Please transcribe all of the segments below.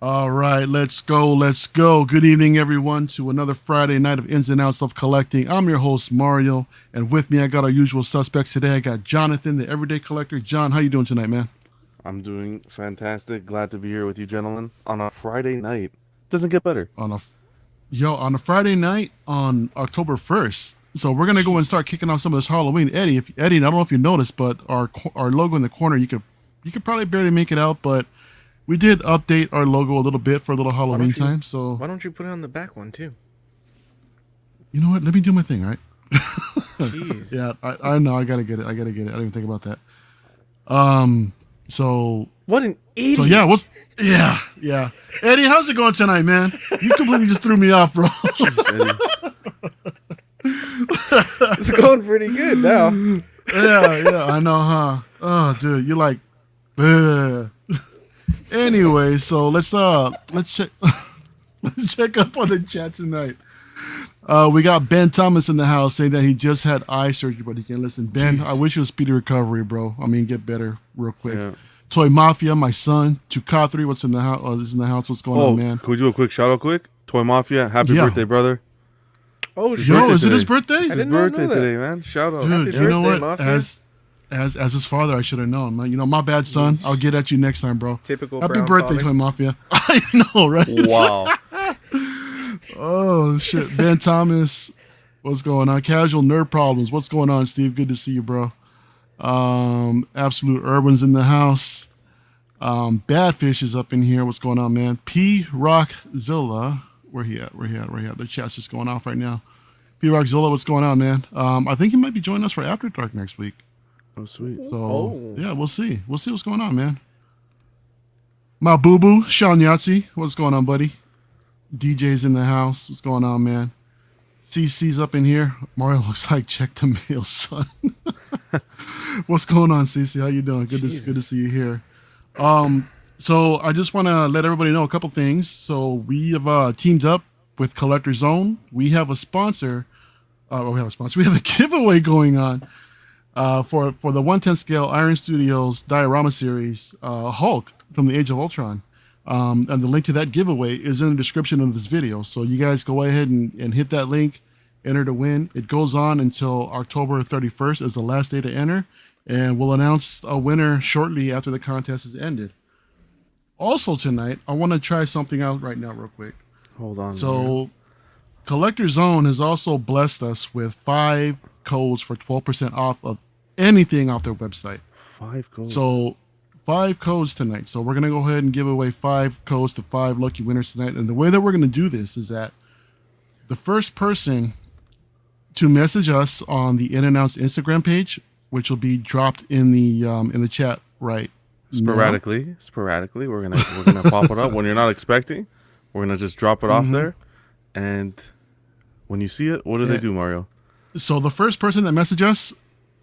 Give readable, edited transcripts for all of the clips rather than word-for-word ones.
All right, let's go. Let's go. Good evening, everyone, to another Friday night of Ins and Outs of Collecting. I'm your host, Mario, and with me, I got our usual suspects today. I got Jonathan, the Everyday Collector. John, how you doing tonight, man? I'm doing fantastic. Glad to be here with you, gentlemen, on a Friday night. Doesn't get better. On a on a Friday night on October 1st. So we're gonna go and start kicking off some of this Halloween. Eddie, I don't know if you noticed, but our logo in the corner, you could probably barely make it out, but we did update our logo a little bit for a little Why Halloween don't you? time. So Why don't you put it on the back one too? you know what? Let me do my thing, all right? Jeez. Yeah, I know. I gotta get it. I didn't even think about that. Um. So. What an idiot! So yeah. Yeah. Eddie, how's it going tonight, man? You completely just threw me off, bro. Jeez, It's going pretty good now. Yeah. I know, huh? Oh, dude, you're like. Ugh. Anyway, so let's check let's check up on the chat tonight. We got Ben Thomas in the house saying that he just had eye surgery, but he can't listen. Ben, Jeez. I wish you a speedy recovery, bro. I mean, get better real quick. Yeah. Toy Mafia, my son. Tukathree, what's in the house? Is in the house. What's going on, man? Can we do a quick shout out quick? Toy Mafia, happy Yeah. birthday, brother. Oh His shit! Yo, birthday is it his today. birthday? It's I his did not know birthday that. today, man. Shout out. Dude, Happy you know birthday, what? Mafia. As his father, I should have known. Man. You know, my bad, son. I'll get at you next time, bro. Typical Happy brown birthday, father. Toy Mafia. I know, right? Wow. Oh shit, Ben Thomas, what's going on? Casual Nerd Problems, what's going on, Steve? Good to see you, bro. Absolute Urban's in the house. Badfish is up in here. What's going on, man? P Rockzilla, where he at? The chat's just going off right now. P Rockzilla, what's going on, man? I think he might be joining us for After Dark next week. Oh, sweet. So Oh. yeah, we'll see. We'll see what's going on, man. My boo boo, Sean Yahtzee, what's going on, buddy? DJ's in the house. What's going on, man? CC's up in here. Mario looks like check the mail, son. What's going on, CC? How you doing? Good to see you here. So I just want to let everybody know a couple things. So we have teamed up with Collector Zone. We have a sponsor. We have a sponsor. We have a giveaway going on for the 110 scale Iron Studios diorama series, Hulk from the Age of Ultron. And the link to that giveaway is in the description of this video. So you guys go ahead and hit that link, enter to win. It goes on until October 31st as the last day to enter. And we'll announce a winner shortly after the contest has ended. Also tonight, I want to try something out right now real quick. Hold on. So Collector Zone has also blessed us with 5 codes for 12% off of anything off their website. 5 goals. So 5 codes tonight. So we're going to go ahead and give away 5 codes to 5 lucky winners tonight. And the way that we're going to do this is that the first person to message us on the In and Outs Instagram page, which will be dropped in the chat right sporadically, we're gonna pop it up when you're not expecting. We're gonna just drop it off there, and when you see it, what do they do, Mario? So the first person that message us,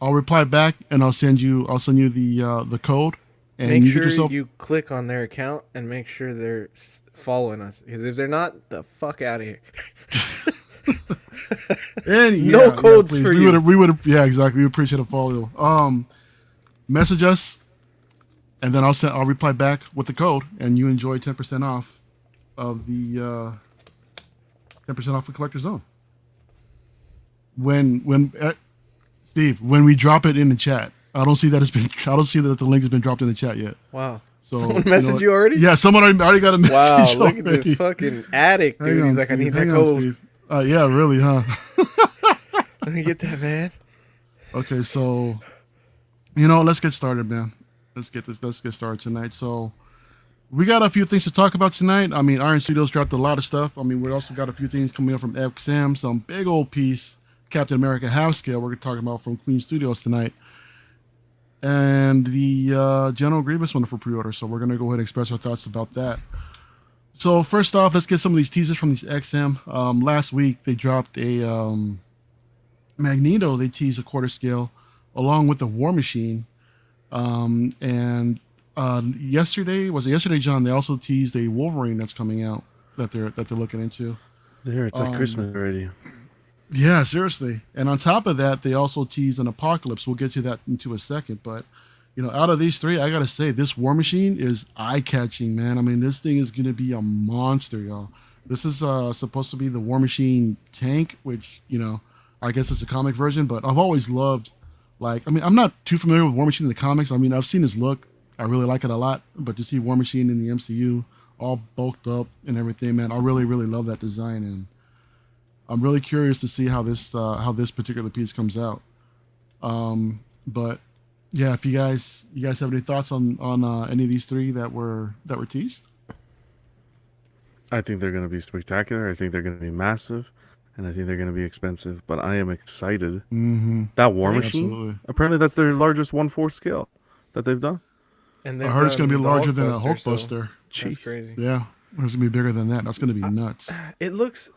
I'll reply back and I'll send you the code. And Make you sure get yourself, you click on their account and make sure they're following us. Because if they're not, the fuck out of here. and, No codes please. for we you. We would yeah, exactly. We appreciate a follow. Message us, and then I'll reply back with the code, and you enjoy 10% off of the 10% off the Collector Zone. Steve, when we drop it in the chat, I don't see that the link has been dropped in the chat yet. Wow. So Someone messaged you already? Yeah, someone already got a message. Wow, look at already. this fucking addict, dude. Hang on, He's like, Steve. I need that Hang on, code. Steve. Yeah, really, huh? Let me get that, man. Okay, so let's get started, man. Let's get started tonight. So we got a few things to talk about tonight. I mean, Iron Studios dropped a lot of stuff. I mean, we also got a few things coming up from XM, some big old piece, Captain America half scale we're talking about from Queen Studios tonight. And the General Grievous one for pre-order. So we're going to go ahead and express our thoughts about that. So first off, let's get some of these teasers from these XM. Last week, they dropped a Magneto. They teased a quarter scale along with the War Machine. And yesterday, John, they also teased a Wolverine that's coming out that they're looking into. There, it's like Christmas already. Yeah, seriously. And on top of that, they also teased an Apocalypse. We'll get to that into a second. But Out of these three, I gotta say this War Machine is eye catching, man. I mean, this thing is gonna be a monster, y'all. This is supposed to be the War Machine tank, which I guess it's a comic version, but I've always loved. Like, I mean, I'm not too familiar with War Machine in the comics. I mean, I've seen his look. I really like it a lot. But to see War Machine in the MCU, all bulked up and everything, man, I really, really love that design, and I'm really curious to see how this particular piece comes out. But yeah, if you guys have any thoughts on any of these three that were teased? I think they're going to be spectacular. I think they're going to be massive, and I think they're going to be expensive. But I am excited. Mm-hmm. That War Machine, Absolutely. apparently that's their largest 1/4 scale that they've done. And I heard it's going to be the larger than a Hulkbuster, Hulkbuster. so Jeez. that's crazy. Yeah, it's going to be bigger than that. That's going to be nuts. It looks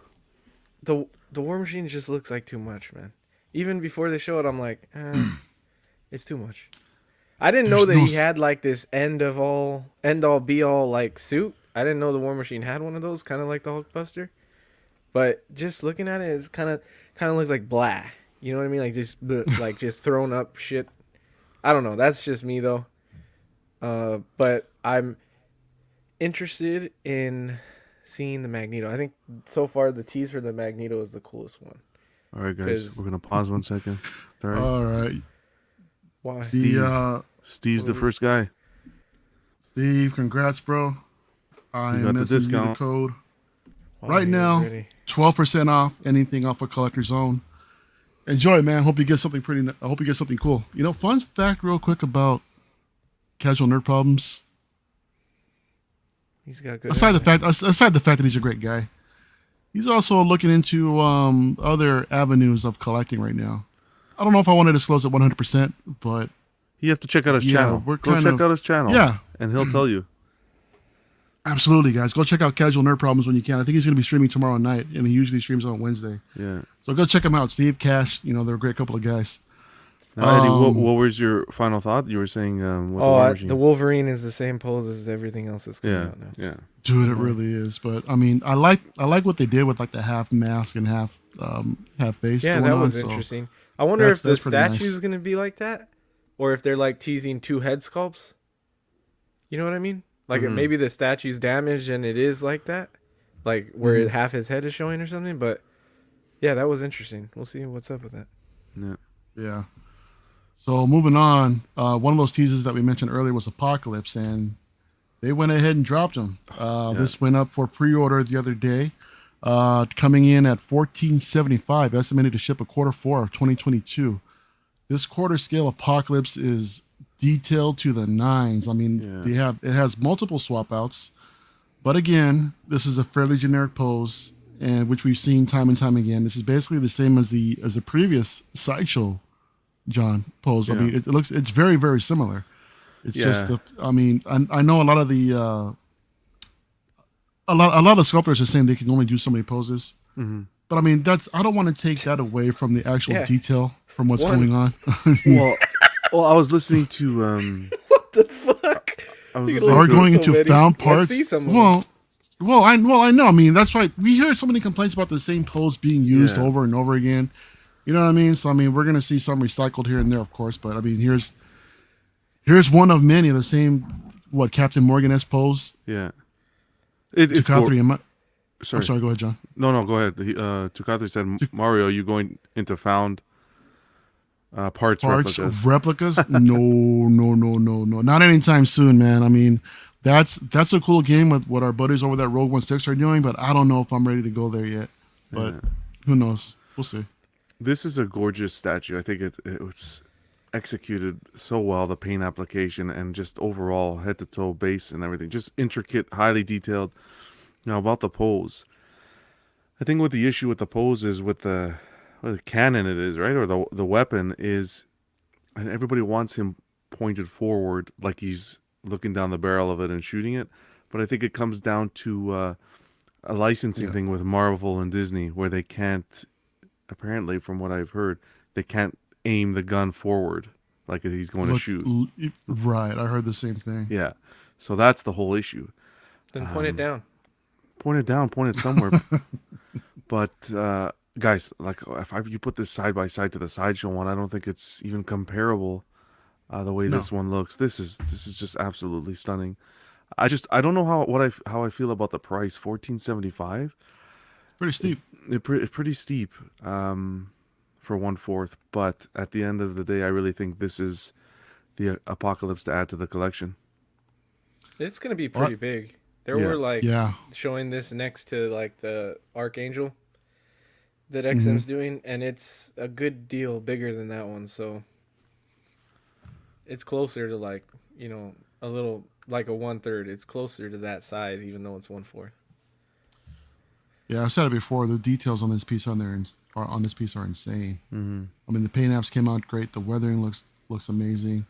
the War Machine just looks like too much, man. Even before they show it, I'm like, it's too much. I didn't know that he had like this end all be all like suit. I didn't know the War Machine had one of those, kind of like the Hulkbuster. But just looking at it, it's kind of looks like blah. You know what I mean? Like just like just thrown up shit. I don't know. That's just me though. But I'm interested in seeing the Magneto. I think so far the tease for the Magneto is the coolest one. All right, guys, we're gonna pause 1 second. All right. All right. Why? Steve's the first guy. Steve, congrats, bro. I got am the messaging you the discount. code. Wow, Right he was now, ready. 12% off anything off of Collector's Zone. Enjoy, man. Hope you get something I hope you get something cool. Fun fact real quick about Casual Nerd Problems. He's got good. Aside the fact that he's a great guy, he's also looking into other avenues of collecting right now. I don't know if I want to disclose it 100%, but You have to check out his Yeah, channel. we're Go kind check of- out his channel. yeah, And he'll tell you. absolutely, guys. Go check out Casual Nerd Problems when you can. I think he's going to be streaming tomorrow night, and he usually streams on Wednesday. Yeah. So go check him out. Steve, Cash, they're a great couple of guys. Now, Eddie, what Um, was your final thought? You were saying with the War Machine. The Wolverine is the same pose as everything else that's coming Yeah, out now. yeah. Dude, it really is. But I mean, I like what they did with like the half mask and half face. Yeah, going that on, was so interesting. I wonder that's- if the that's pretty statue nice. is gonna be like that, or if they're like teasing two head sculpts. You know what I mean? Like maybe the statue's damaged and it is like that, like where half his head is showing or something. But yeah, that was interesting. We'll see what's up with that. Yeah. Yeah. So moving on, one of those teasers that we mentioned earlier was Apocalypse, and they went ahead and dropped them. This went up for pre-order the other day, coming in at $14.75, estimated to ship Q4 of 2022. This quarter scale Apocalypse is detailed to the nines. I mean, it has multiple swap outs, but again, this is a fairly generic pose, and which we've seen time and time again. This is basically the same as the previous Sideshow John pose. I mean, it's very, very similar. It's just I know a lot of the a lot of sculptors are saying they can only do so many poses. Mm-hmm. But I mean, I don't want to take that away from the actual detail from what's One. going on. Well, I was listening to What the fuck? I was You listening Are to going so into many. found Let's parts. see some of them. Well, I know. I mean, that's why we hear so many complaints about the same pose being used Yeah. over and over again. You know what I mean? So I mean, we're gonna see some recycled here and there, of course. But I mean, here's one of many of the same Captain Morgan-esque pose. Yeah. It's Tukatri and sorry. I'm sorry. Go ahead, John. No, go ahead. Tukatri said, Mario, you going into found parts Replicas? No. Not anytime soon, man. I mean, that's a cool game with what our buddies over at Rogue 16 are doing, but I don't know if I'm ready to go there yet. But who knows? We'll see. This is a gorgeous statue. I think it was executed so well, the paint application and just overall head to toe base and everything. Just intricate, highly detailed. Now about the pose. I think what the issue with the pose is with the cannon it is, right? Or the weapon is, and everybody wants him pointed forward like he's looking down the barrel of it and shooting it. But I think it comes down to a licensing thing with Marvel and Disney where they can't, apparently from what I've heard, they can't aim the gun forward like he's going to shoot. Right. I heard the same thing. Yeah. So that's the whole issue. Then point it down. Point it down, point it somewhere. But guys, like you put this side by side to the Sideshow one, I don't think it's even comparable The way No, this one looks, this is just absolutely stunning. I don't know how I feel about the price. 1475. pretty steep. It's pretty steep for 1/4, but at the end of the day, I really think this is the apocalypse to add to the collection. It's gonna be What? pretty big. There Yeah. were like Yeah. showing this next to like the Archangel that Hmm. XM's doing, and it's a good deal bigger than that one. So it's closer to like a little like a 1/3. It's closer to that size, even though it's 1/4. Yeah, I've said it before. The details on this piece on this piece are insane. Hmm. I mean, the paint apps came out great. The weathering looks amazing.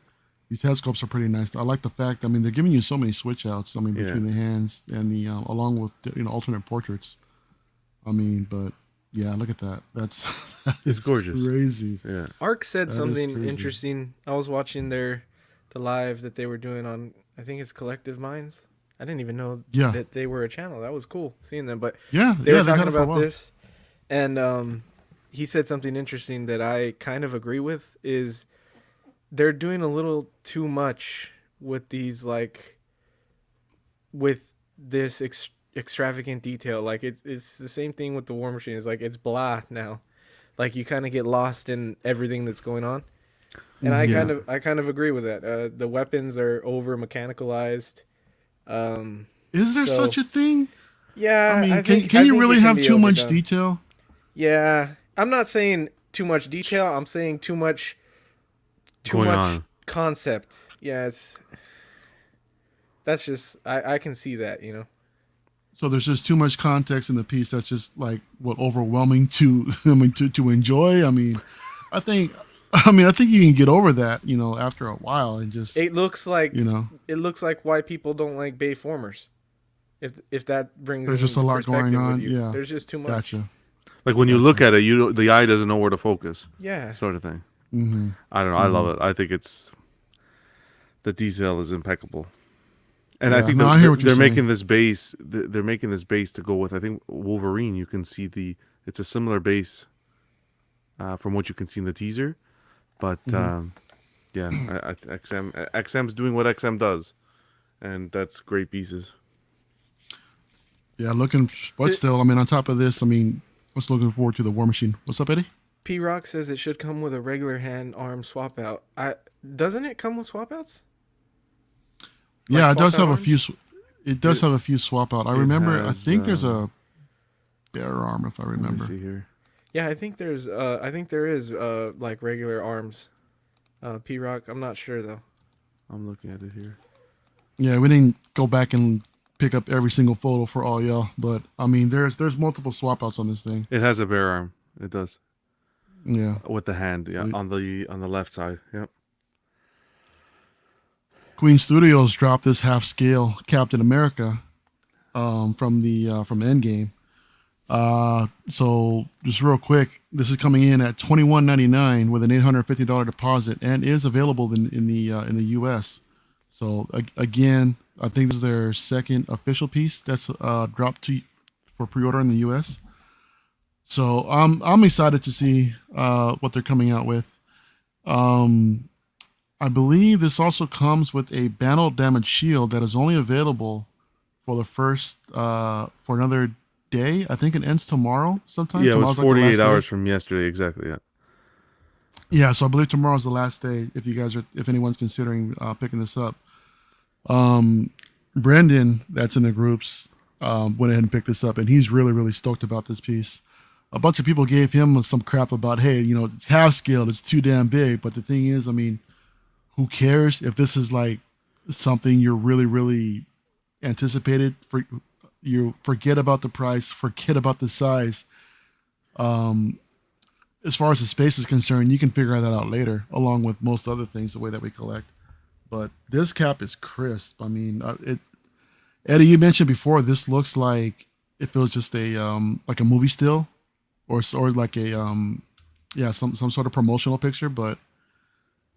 These head sculpts are pretty nice. I like the fact. I mean, they're giving you so many switch outs. I mean, Yeah. between the hands and the along with alternate portraits. I mean, but yeah, look at that. That's that It's is gorgeous. crazy. Yeah. Ark said That is something crazy. interesting. I was watching the live that they were doing on, I think it's Collective Minds. I didn't even know Yeah, that they were a channel. That was cool seeing them. But yeah, they yeah. were They've had talking it for a about while. this, and he said something interesting that I kind of agree with. Is they're doing a little too much with these with this extravagant detail. Like it's the same thing with the War Machine. It's like it's blah now. Like you kind of get lost in everything that's going on. And I Hmm. Yeah. kind of agree with that. The weapons are over mechanicalized. Um, Is there so such a thing? I yeah, mean, I can think can I you think really it can have be too much overdone. detail? Yeah, I'm not saying too much detail. I'm saying too Going much on. concept. Yeah, that's just I can see that. So there's just too much context in the piece that's just like what overwhelming to I mean to enjoy. I think you can get over that, after a while and just, It looks like you know, why people don't like Bay formers. If that brings there's just a into lot going perspective with on. you, Yeah. there's just too much. Gotcha. Like when you look Gotcha. at it, the eye doesn't know where to focus, Yeah, sort of thing. Mm-hmm. I don't know. I love Mm-hmm. it. I think the detail is impeccable, and I Yeah. think No, I hear what you're they're saying. making this base. They're making this base to go with. I think Wolverine. You can see it's a similar base from what you can see in the teaser, but Mm-hmm. yeah, XM's doing what XM does, and that's great pieces. Yeah. But It, still, I mean, on top of this, I mean, what's looking forward to the War Machine? What's up, Eddie? P Rock says it should come with a regular hand arm swap out. Doesn't it come with swap outs? Like Yeah, it swap does out have a few. arms? It does have a few swap out. I It remember. I has. think there's a bear arm, if I Let me remember. see here. Yeah, I think there is like regular arms. P Rock, I'm not sure though. I'm looking at it here. Yeah, we didn't go back and pick up every single photo for all y'all, but I mean, there's multiple swap outs on this thing. It has a bare arm. It does Yeah. with the hand. Yeah, Sweet. on the left side. Yep. Queen Studios dropped this half scale Captain America from Endgame. So just real quick, this is coming in at $21.99 with an $850 deposit and is available in the U.S. So again, I think this is their second official piece that's dropped for pre-order in the U.S. So I'm excited to see what they're coming out with. I believe this also comes with a battle damage shield that is only available for for another day. I think it ends tomorrow sometime. Yeah, it was Tomorrow's like the 48 last day. hours from yesterday. Exactly. Yeah. Yeah, so I believe tomorrow's the last day. If anyone's considering picking this up, Brendan, that's in the groups, went ahead and picked this up, and he's really, really stoked about this piece. A bunch of people gave him some crap about, hey, it's half scaled, it's too damn big. But the thing is, I mean, who cares if this is like something you're really, really anticipated for? You forget about the price, forget about the size. As far as the space is concerned, you can figure that out later, along with most other things, the way that we collect. But this cap is crisp. I mean, Eddie, you mentioned before, this looks like if it was just a like a movie still, or like a some sort of promotional picture. But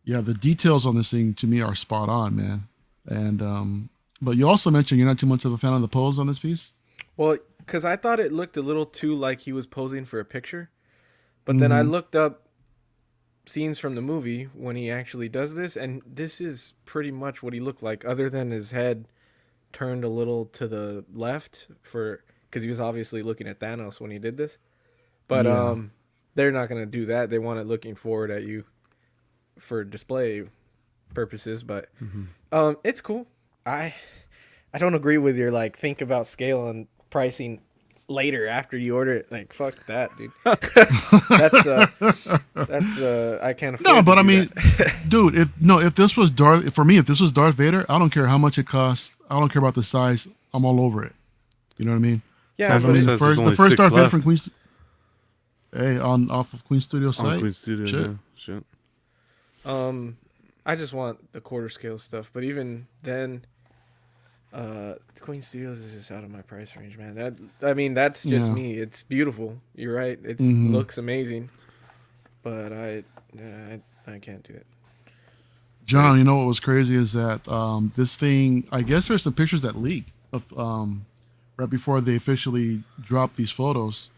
yeah, the details on this thing to me are spot on, man. And but you also mentioned you're not too much of a fan of the pose on this piece. Well, because I thought it looked a little too like he was posing for a picture, but then I Mm-hmm. looked up scenes from the movie when he actually does this, and this is pretty much what he looked like, other than his head turned a little to the left because he was obviously looking at Thanos when he did this. But Yeah. they're not gonna do that. They want it looking forward at you for display purposes. But it's cool. I don't agree with your like think about scale and pricing later after you order it. Like fuck that, dude. that's I can't afford. No, to but do I mean, that. dude, if this was Darth, for me, if this was Darth Vader, I don't care how much it costs. I don't care about the size. I'm all over it. You know what I mean? Yeah, I But mean, it the says there's first, only the first 6 Darth Vader left. from Queen's. Hey, off of Queen Studio site. On Queen Studio, Shit. yeah. Shit. I just want the quarter scale stuff, but even then, Queen Studios is just out of my price range, man. That's just Yeah. me. It's beautiful. You're right. It Mhm. looks amazing, but I can't do it. John, you know what was crazy is that this thing. I guess there's some pictures that leaked of right before they officially dropped these photos.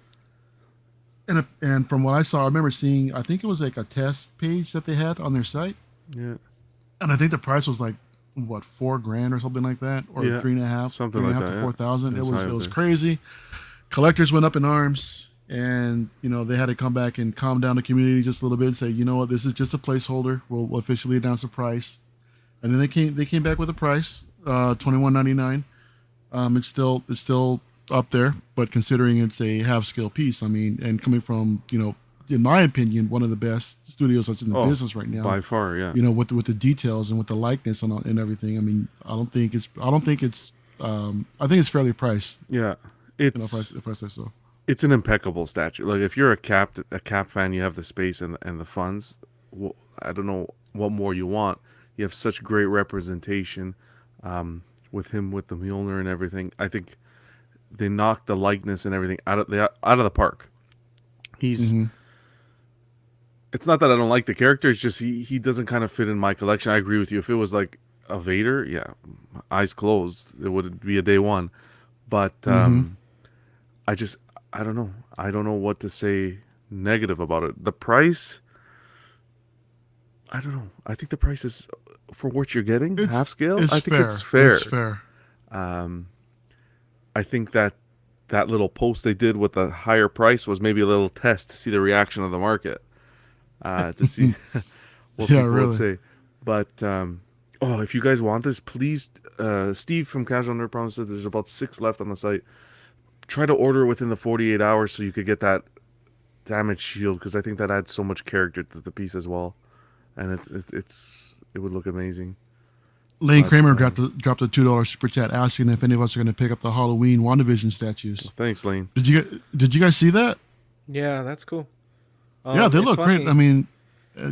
And from what I saw, I remember seeing. I think it was like a test page that they had on their site, Yeah. and I think the price was like what $4,000 or something like that, or Yeah, 3.5, something 3.5 like that, to yeah. 4,000. It's high It up was there. crazy. Collectors went up in arms, and they had to come back and calm down the community just a little bit and say, you know what, this is just a placeholder. We'll officially announce the price, and then they came back with a price, $21.99. It's still up there, but considering it's a half scale piece, I mean, and coming from in my opinion, one of the best studios that's in the business right now. By far, yeah. With the details and with the likeness and everything. I mean, I think it's fairly priced. Yeah. It's If I say so. it's an impeccable statue. Like if you're a Cap fan, you have the space and the funds. Well, I don't know what more you want. You have such great representation with him with the Mjolnir and everything. I think they knocked the likeness and everything out of the park. He's. Mhm. It's not that I don't like the character. It's just he doesn't kind of fit in my collection. I agree with you. If it was like a Vader, yeah, eyes closed, it would be a day one. But I don't know. I don't know what to say negative about it. The price, I don't know. I think the price is for what you're getting, half scale. I think it's fair. It's fair. I think that little post they did with the higher price was maybe a little test to see the reaction of the market, to see what Yeah, people really. would say. But if you guys want this, please, Steve from Casual Nerd Problem says there's about 6 left on the site. Try to order it within the 48 hours so you could get that damage shield, because I think that adds so much character to the piece as well, and it would look amazing. Lane Kramer dropped a $2 super chat asking if any of us are going to pick up the Halloween WandaVision statues. Thanks, Lane. Did you guys see that? Yeah, that's cool. Yeah, they it's look funny. great. I mean,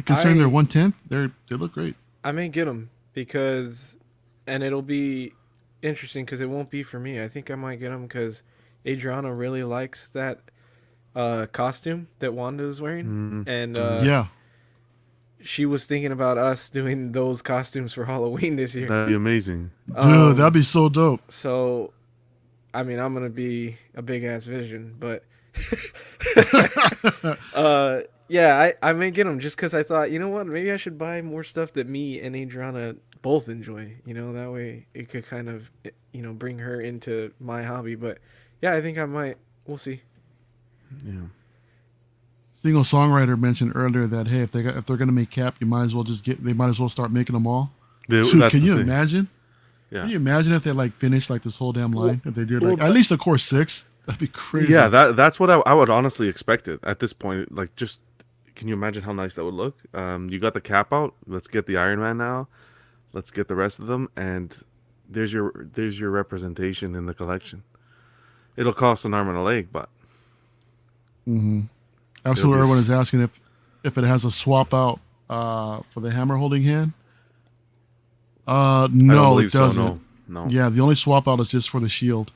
considering they're 1/10, they look great. I may get them and it'll be interesting because it won't be for me. I think I might get them because Adriana really likes that costume that Wanda is wearing, and Yeah. she was thinking about us doing those costumes for Halloween this year. That'd be amazing. Dude, that'd be so dope. So, I mean, I'm gonna be a big ass Vision, but yeah, I may get them just because I thought, you know what, maybe I should buy more stuff that me and Adriana both enjoy. That way it could kind of, bring her into my hobby. But yeah, I think I might. We'll see. Yeah. Single songwriter mentioned earlier that hey, if they're gonna make Cap, they might as well start making them all. Dude, That's can the you thing. imagine? Yeah. Can you imagine if they finished this whole damn line? If they did well, at least a core 6, that'd be crazy. Yeah, that's what I would honestly expect it at this point. Like, just can you imagine how nice that would look? You got the Cap out. Let's get the Iron Man now. Let's get the rest of them, and there's your representation in the collection. It'll cost an arm and a leg, but Absolutely. Everyone is asking if it has a swap out for the hammer holding hand. No, I don't believe it doesn't. so. No. Yeah, the only swap out is just for the shield.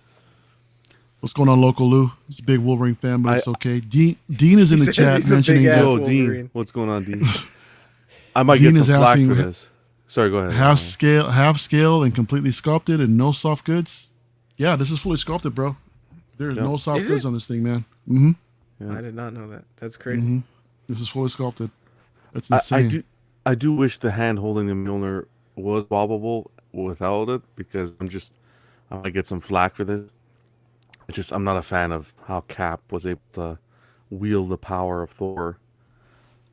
What's going on, Local Lou? He's a big Wolverine fan, but it's okay. Dean is in the chat He's a mentioning big-ass that Yo, Wolverine. Dean, what's going on, Dean? I might Dean get is some flack asking- for this. Sorry, go ahead. half scale, and completely sculpted, and no soft goods. Yeah, this is fully sculpted, bro. There's Yep. no soft Is goods it? on this thing, man. Mm-hmm. Yeah. I did not know that. That's crazy. This is fully sculpted. That's I insane. I do wish the hand holding the Mjolnir was bobbable without it because I might get some flack for this. I'm not a fan of how Cap was able to wield the power of Thor.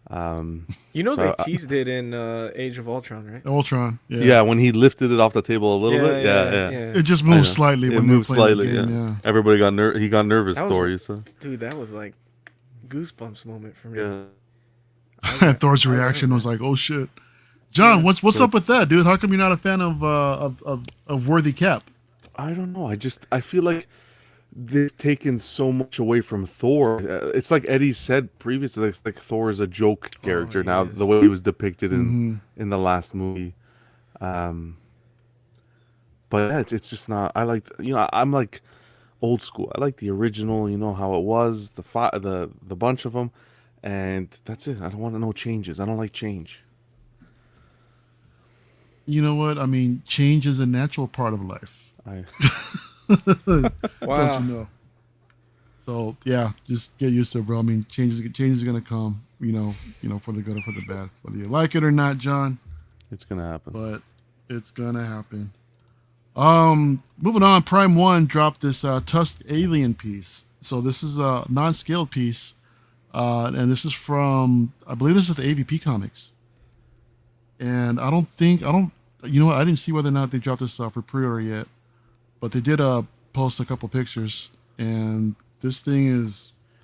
Um, You know they so teased it in Age of Ultron, right? Ultron, yeah. yeah, when he lifted it off the table a little Yeah, bit, yeah, yeah, yeah, yeah. It just I moves know. slightly It when they're moved playing the slightly. game. Yeah, Yeah. everybody he got nervous. That was, Thor, you said. dude, that was like goosebumps moment for me. Yeah. Thor's I reaction love was that. like, "Oh shit." John, Yeah. what's But up with that, dude? How come you're not a fan of Worthy Cap? I don't know. I feel like they've taken so much away from Thor. It's like Eddie said previously. It's like Thor is a joke Oh, character he now. The is. way he was depicted Mm-hmm. in the last movie. Um, but yeah, it's just not. I like I'm like old school. I like the original. You know how it was. The bunch of them, and that's it. I don't want to know changes. I don't like change. You know what? I mean, change is a natural part of life. I Don't you Wow. know? So yeah, just get used to it, bro. I mean, change is gonna come. For the good or for the bad, whether you like it or not, John. it's gonna happen. But it's gonna happen. Moving on. Prime One dropped this Tusk Alien piece. So this is a non-scaled piece, and this is from I believe this is the AVP Comics. And I don't. You know what? I didn't see whether or not they dropped this for pre-order yet, but they did post a couple pictures, and this thing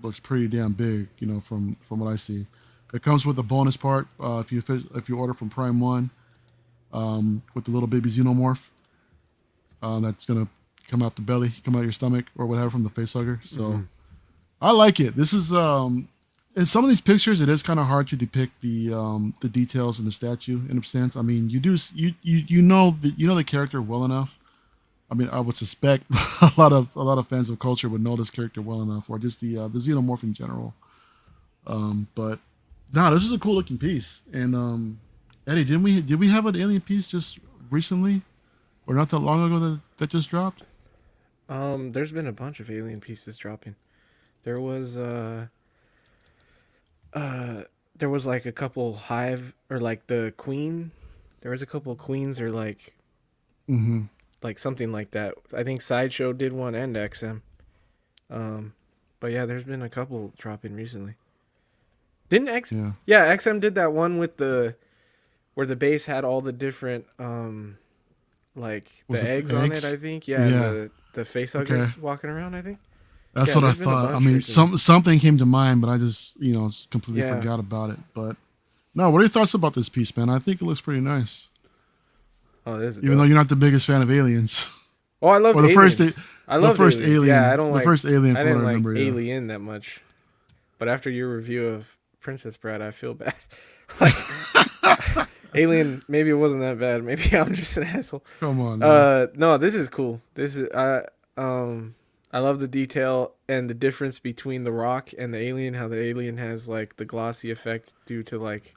looks pretty damn big. From what I see, it comes with a bonus part if you order from Prime One, with the little baby xenomorph, that's gonna come out your stomach or whatever from the facehugger. So I like it. This is in some of these pictures, it is kind of hard to depict the details in the statue in a sense. I mean, you know the character well enough. I mean, I would suspect a lot of fans of culture would know this character well enough, or just the xenomorph in general. But no, this is a cool looking piece. And Eddie, did we have an alien piece just recently, or not that long ago that just dropped? There's been a bunch of alien pieces dropping. There was uh there was like a couple hive or like the queen. There was a couple queens or Mm-hmm. like something like that. I think Sideshow did one and XM. But yeah, there's been a couple dropping recently. Didn't X? Yeah. Yeah, XM did that one with where the base had all the different like Was the it eggs on it. eggs? I think. Yeah, and Yeah. the facehuggers Okay. walking around. I think. That's Yeah, what I there's been a thought. I bunch mean, recently. something came to mind, but I just completely Yeah. forgot about it. But no, what are your thoughts about this piece, man? I think it looks pretty nice, Oh, this is even though dope. you're not the biggest fan of aliens. Oh, I love Or the aliens. first I the love first aliens. alien, Yeah, I don't the like. first alien I from what I didn't like remember. Yeah. Alien that much, but after your review of Princess Bride, I feel bad. Like Alien, maybe it wasn't that bad. Maybe I'm just an asshole. Come on. Man. No, this is cool. This is I love the detail and the difference between the rock and the alien. How the alien has like the glossy effect due to like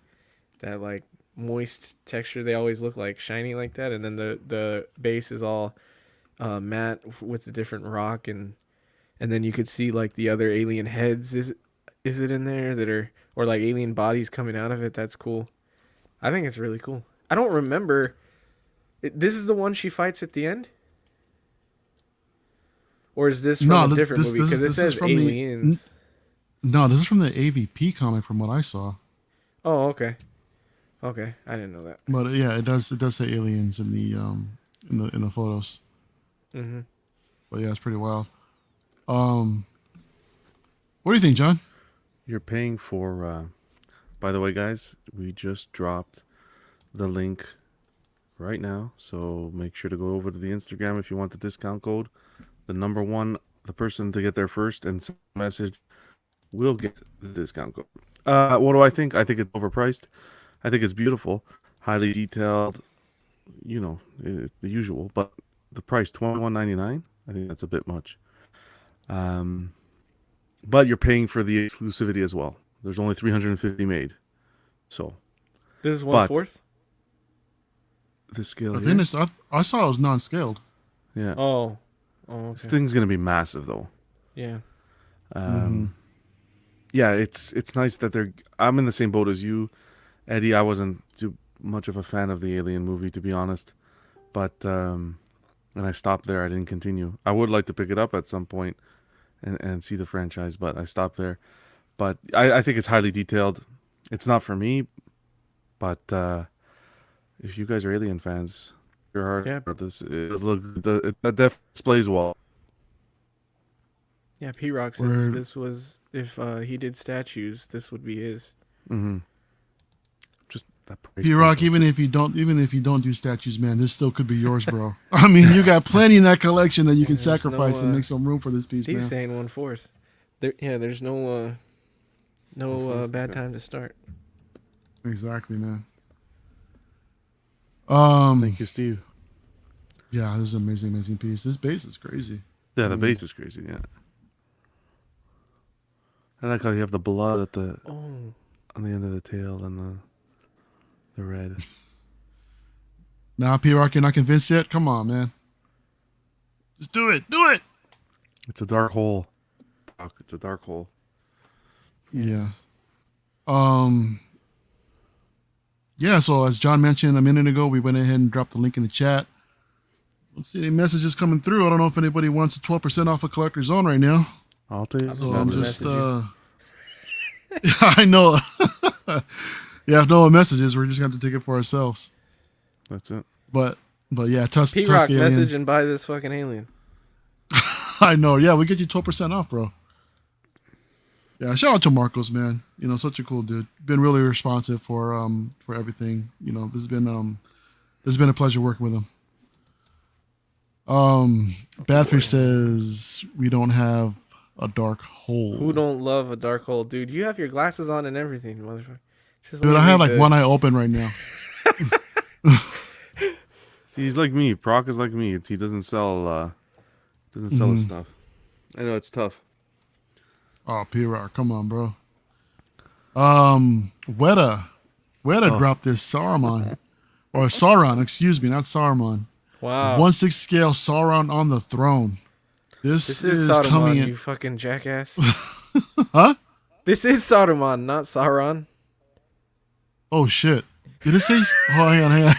that like moist texture. They always look like shiny like that, and then the base is all matte with the different rock, and then you could see like the other alien heads. Is it in there that are or like alien bodies coming out of it? That's cool. I think it's really cool. I don't remember. This is the one she fights at the end, or is this from No, a different movie? Because it this is says from aliens. no, this is from the AVP comic from what I saw. Oh, okay. Okay, I didn't know that. But yeah, it does say aliens in the photos. Hmm. But yeah, it's pretty wild. What do you think, John? You're paying for. By the way, guys, we just dropped the link right now, so make sure to go over to the Instagram if you want the discount code. The number one, the person to get there first and send a message will get the discount code. What do I think? I think it's overpriced. I think it's beautiful, highly detailed. The usual, but the price $21.99. I think that's a bit much. But you're paying for the exclusivity as well. There's only 350 made, so This is But- 1/4. this scale I here, think I saw it was non-scaled. yeah, Oh. Oh, this okay. thing's gonna be massive though. Yeah. Yeah, it's nice that I'm in the same boat as you. Eddie, I wasn't too much of a fan of the Alien movie, to be honest. But and I stopped there. I didn't continue. I would like to pick it up at some point and see the franchise, but I stopped there. But I think it's highly detailed. It's not for me, but if you guys are Alien fans, your heart, Yeah. this is it definitely displays well. Yeah, P-Rock says Word. if this was if he did statues, this would be his. Mm-hmm. Just that price P-Rock, point, even if you don't do statues, man, this still could be yours, bro. I mean, you got plenty in that collection that you can Yeah, there's sacrifice no, and make some room for this piece, Steve's man. saying 1/4. There's no bad yeah. time to start. Exactly, man. Thank you, Steve. Yeah, this is an amazing piece. This base is crazy. Yeah, the base is crazy. Yeah, I like how you have the blood at the Oh, on the end of the tail and the red. Now, P-Rock, you're not convinced yet? Come on, man. Just do it. Do it. It's a dark hole. Fuck, it's a dark hole. Yeah. Yeah, so as John mentioned a minute ago, we went ahead and dropped the link in the chat. Don't see any messages coming through. I don't know if anybody wants a 12% off a Collector's Zone right now. I'll take it. So about I'm to just, message I know. Yeah, if no one messages, we're just going to have to take it for ourselves. That's it. But yeah, Tusk P-Rock, Alien. message and buy this fucking alien. I know. Yeah, we get you 12% off, bro. Yeah, shout out to Marcos, man. You know, such a cool dude. Been really responsive for everything. You know, this has been a pleasure working with him. Badfish says we don't have a dark hole. Who don't love a dark hole, dude? You have your glasses on and everything, motherfucker. Just Dude, let I me have read like the- one eye open right now. See, he's like me. Proc is like me. He doesn't sell his stuff. I know it's tough. Oh, P-Rock, come on, bro. Weta dropped this Saruman, or Sauron, excuse me, not Saruman. Wow. 1/6 scale Sauron on the throne. This This is is coming Saruman, in. you fucking jackass. Huh? This is Saruman, not Sauron. Oh shit! Did it say? Oh, hang on.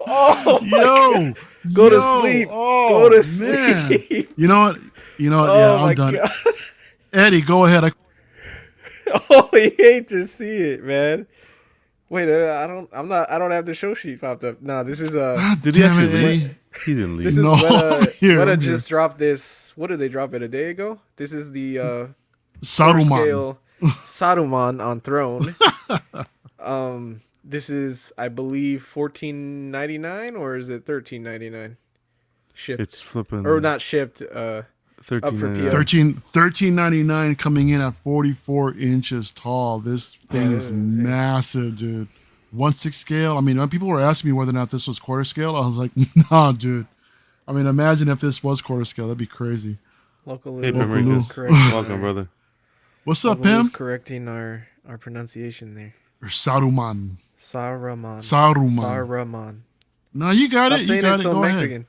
Oh, Yo, Go to sleep. Oh, Go to man. sleep. You know what? Oh Yeah, my I'm done. God. Eddie, go ahead. Oh, I hate to see it, man. Wait, I don't have the show sheet popped up. No, this is God Did he damn it, actually leave? Eddie. He didn't leave. this is No, I'm here, Weta I'm just dropped this. What did they drop it a day ago? This is the Saruman. scale Saruman on throne. This is, I believe, $14.99 or is it $13.99? Shipped It's flipping. or not shipped? 13. up for PO. 13.99 coming in at 44 inches tall. This thing Yeah, is this is insane. massive, dude. 1/6 scale. I mean, when people were asking me whether or not this was quarter scale, I was like, nah, dude. I mean, imagine if this was quarter scale. That'd be crazy. Local Hey, Lou Local Pim Lou. is correcting Welcome, our- brother. What's up, Local Lou's Pim? correcting our pronunciation there. Or Saruman. Saruman. Saruman. Saruman. No, you got Stop it. You saying got it it. so Go ahead. Mexican.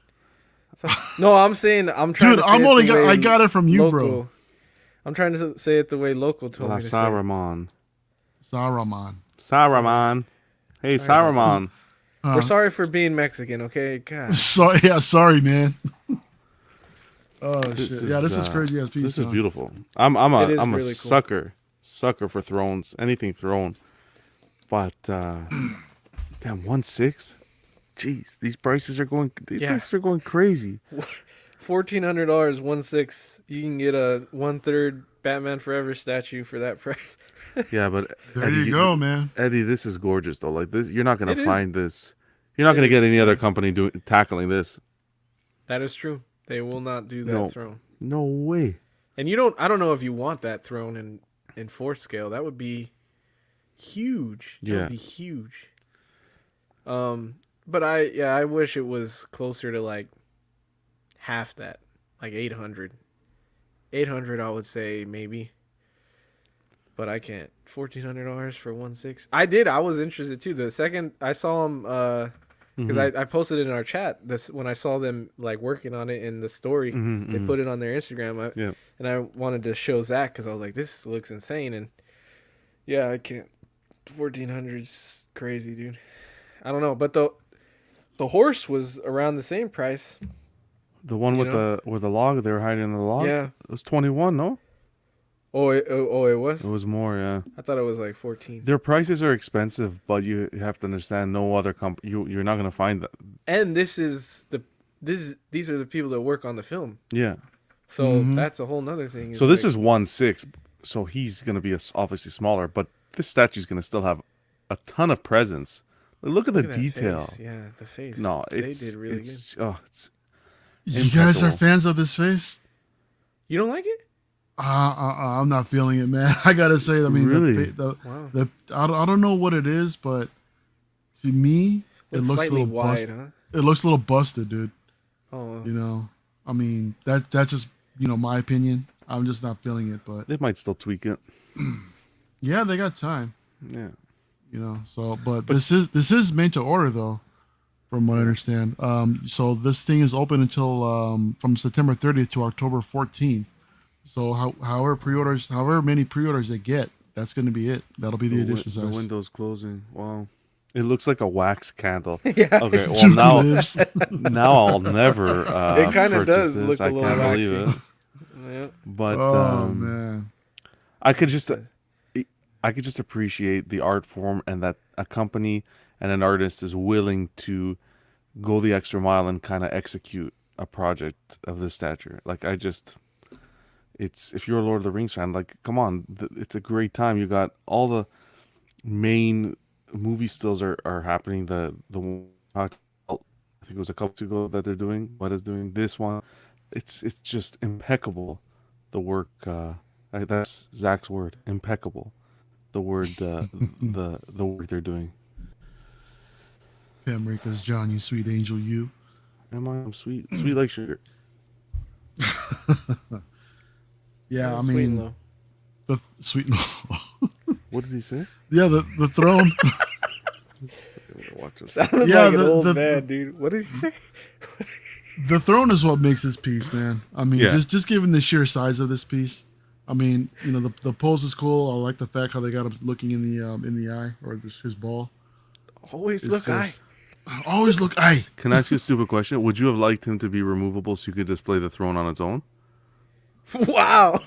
No, I'm saying I'm trying Dude, to say I'm it only the got. way I got it from you, bro. local. I'm trying to say it the way local told La me to say. Saruman. Saruman. Saruman. Hey, Saruman. We're sorry for being Mexican, okay? God. Sorry, yeah, sorry, man. Oh This shit! is, Yeah, this is crazy as piece. This is huh? beautiful. I'm It is a really cool. sucker for thrones. Anything throne. But damn 1/6. Jeez, these prices are going. Prices are going crazy. $1,400, 1/6. You can get a 1/3 Batman Forever statue for that price. Yeah, but There Eddie, you go, man. Eddie, this is gorgeous though. Like this, you're not It gonna is. find this. You're not It gonna get is. any other Yes. company tackling this. That is true. They will not do that No. throne. No way. And I don't know if you want that throne in 4th scale. That would be huge. That Yeah. would be huge. But I wish it was closer to like half that. Like 800. 800 I would say maybe. But I can't. $1,400 for 1/6. I was interested too. The second I saw him because I posted it in our chat this when I saw them like working on it in the story. They put it on their Instagram. Yeah. And I wanted to show Zach because I was like, this looks insane. And yeah, I can't 1400's crazy, dude. I don't know, but the horse was around the same price. The one with the log, they were hiding in the log. Yeah. It was 21, no? It was. It was more, yeah. I thought it was like 14. Their prices are expensive, but you have to understand, no other company. You're not gonna find that. And these are the people that work on the film. Yeah. So that's a whole nother thing. So this is 1/6. So he's gonna be obviously smaller, but this statue's gonna still have a ton of presence. Look at the that detail. face. Yeah, the face. No, they did really good. Oh, it's You guys are impeccable. fans of this face? You don't like it? I'm not feeling it, man. I gotta say, I mean, Really? Wow. I don't know what it is, but to me, it It's looks a slightly little wide, busted. huh? It looks a little busted, dude. Oh, You know, I mean, that's just my opinion. I'm just not feeling it, but They might still tweak it. yeah, they got time. Yeah. So but this is made to order though, from what I understand. So this thing is open until from September 30th to October 14th. So however many pre-orders they get, that's going to be it. That'll be the edition The size. window's closing. Wow. It looks like a wax candle. yeah. Okay, well Super now lips. now I'll never It kinda purchase does this. look a I little can't believe waxy. it. Yeah. But Oh man. I could just appreciate the art form and that a company and an artist is willing to go the extra mile and kind of execute a project of this stature. Like it's if you're a Lord of the Rings fan, like come on, it's a great time. You got all the main movie stills are happening. The I think it was a couple ago that they're doing. What is doing this one? It's just impeccable. The work. That's Zach's word. Impeccable. The word. The work they're doing. Pamrika's John, you sweet angel, you. Am I sweet like sugar? Yeah, I Sweet mean and low. the sweet. What did he say? Yeah, the throne. Watch this. Sounded Yeah, like an the- old the- man, dude. What did you say? The throne is what makes this piece, man. I mean, Yeah. just given the sheer size of this piece. I mean, the pose is cool. I like the fact how they got him looking in the eye or his ball. Always It's look high. just- Always look eye. Can I ask you a stupid question? Would you have liked him to be removable so you could display the throne on its own? Wow.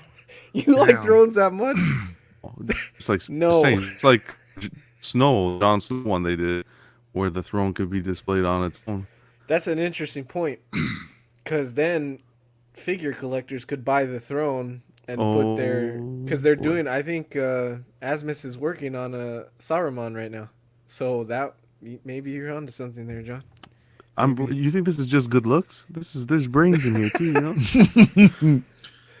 You like Damn. thrones that much? It's like No. It's like Jon Snow one they did, where the throne could be displayed on its own. That's an interesting point. Because then figure collectors could buy the throne and put their... Because they're boy. doing... I think Asmus is working on a Saruman right now. So that... Maybe you're onto something there, John. You think this is just good looks? There's brains in here too, you know?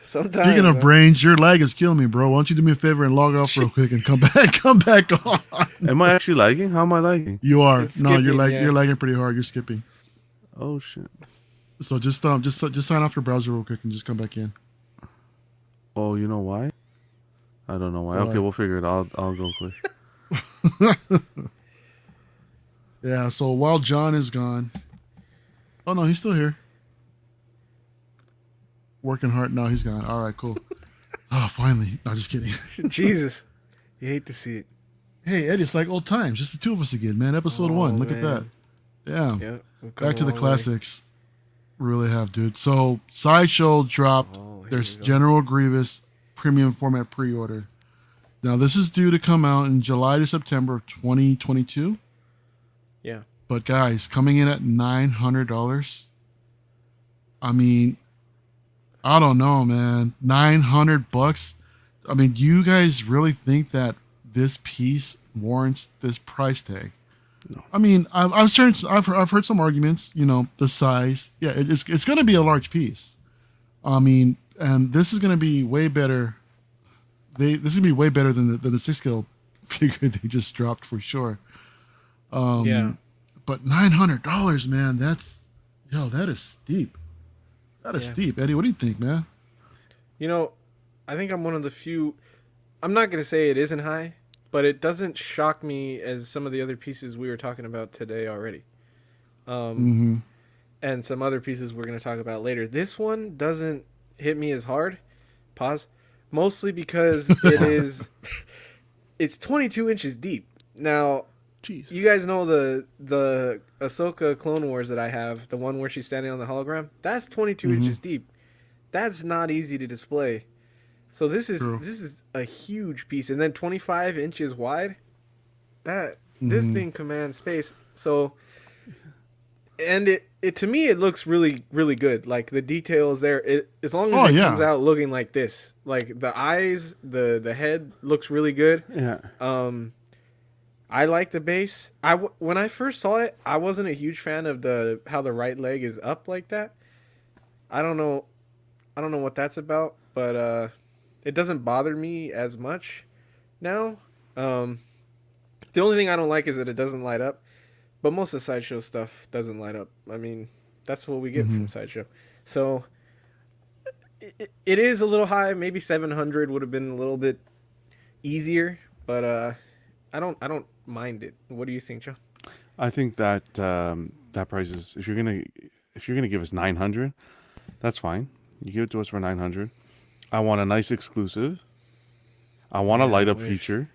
Sometimes... Speaking of brains, your lag is killing me, bro. Why don't you do me a favor and log off real quick and come back on? Am I actually lagging? How am I lagging? You are. It's No, you're skipping, yeah. you're lagging pretty hard. You're skipping. Oh shit. So just sign off your browser real quick and just come back in. Oh, you know why? I don't know why. Why? Okay, we'll figure it out. I'll go quick. Yeah, so while John is gone. Oh no, he's still here. Working hard. No, he's gone. All right, cool. Oh, finally. No, just kidding. Jesus. You hate to see it. Hey, Eddie, it's like old times. Just the two of us again, man. Episode Oh, 1. Look at that. man. Yeah. Yeah. we've come Back to a the long way. classics. Really have, dude. So, Sideshow dropped Oh, here their we go. General Grievous premium format pre-order. Now, this is due to come out in July to September of 2022. Yeah. But guys, coming in at $900. I mean, I don't know, man. $900. I mean, do you guys really think that this piece warrants this price tag? No. I mean, I've heard some arguments. The size. Yeah, it's going to be a large piece. I mean, and this is going to be way better. This is going to be way better than the 6-scale figure they just dropped for sure. Yeah. But $900, man, that is steep. That is Yeah. steep. Eddie, what do you think, man? I think I'm one of the few. I'm not going to say it isn't high, but it doesn't shock me as some of the other pieces we were talking about today already. Mm-hmm. And some other pieces we're going to talk about later. This one doesn't hit me as hard. Pause. Mostly because it is it's 22 inches deep. Now, Jesus. you guys know the Ahsoka Clone Wars that I have, the one where she's standing on the hologram. That's 22 inches deep. That's not easy to display. So this is a huge piece, and then 25 inches wide. This thing commands space. So, and it to me it looks really really good. Like the details there. As long as it comes out looking like this, like the eyes, the head looks really good. Yeah. I like the base. When I first saw it, I wasn't a huge fan of how the right leg is up like that. I don't know what that's about, but it doesn't bother me as much now. The only thing I don't like is that it doesn't light up, but most of the Sideshow stuff doesn't light up. I mean, that's what we get from Sideshow. So it is a little high. Maybe 700 would have been a little bit easier, but I don't mind it. What do you think, Joe? I think that that price is if you're gonna give us 900, that's fine. You give it to us for 900. I want a nice exclusive. I want a light up feature.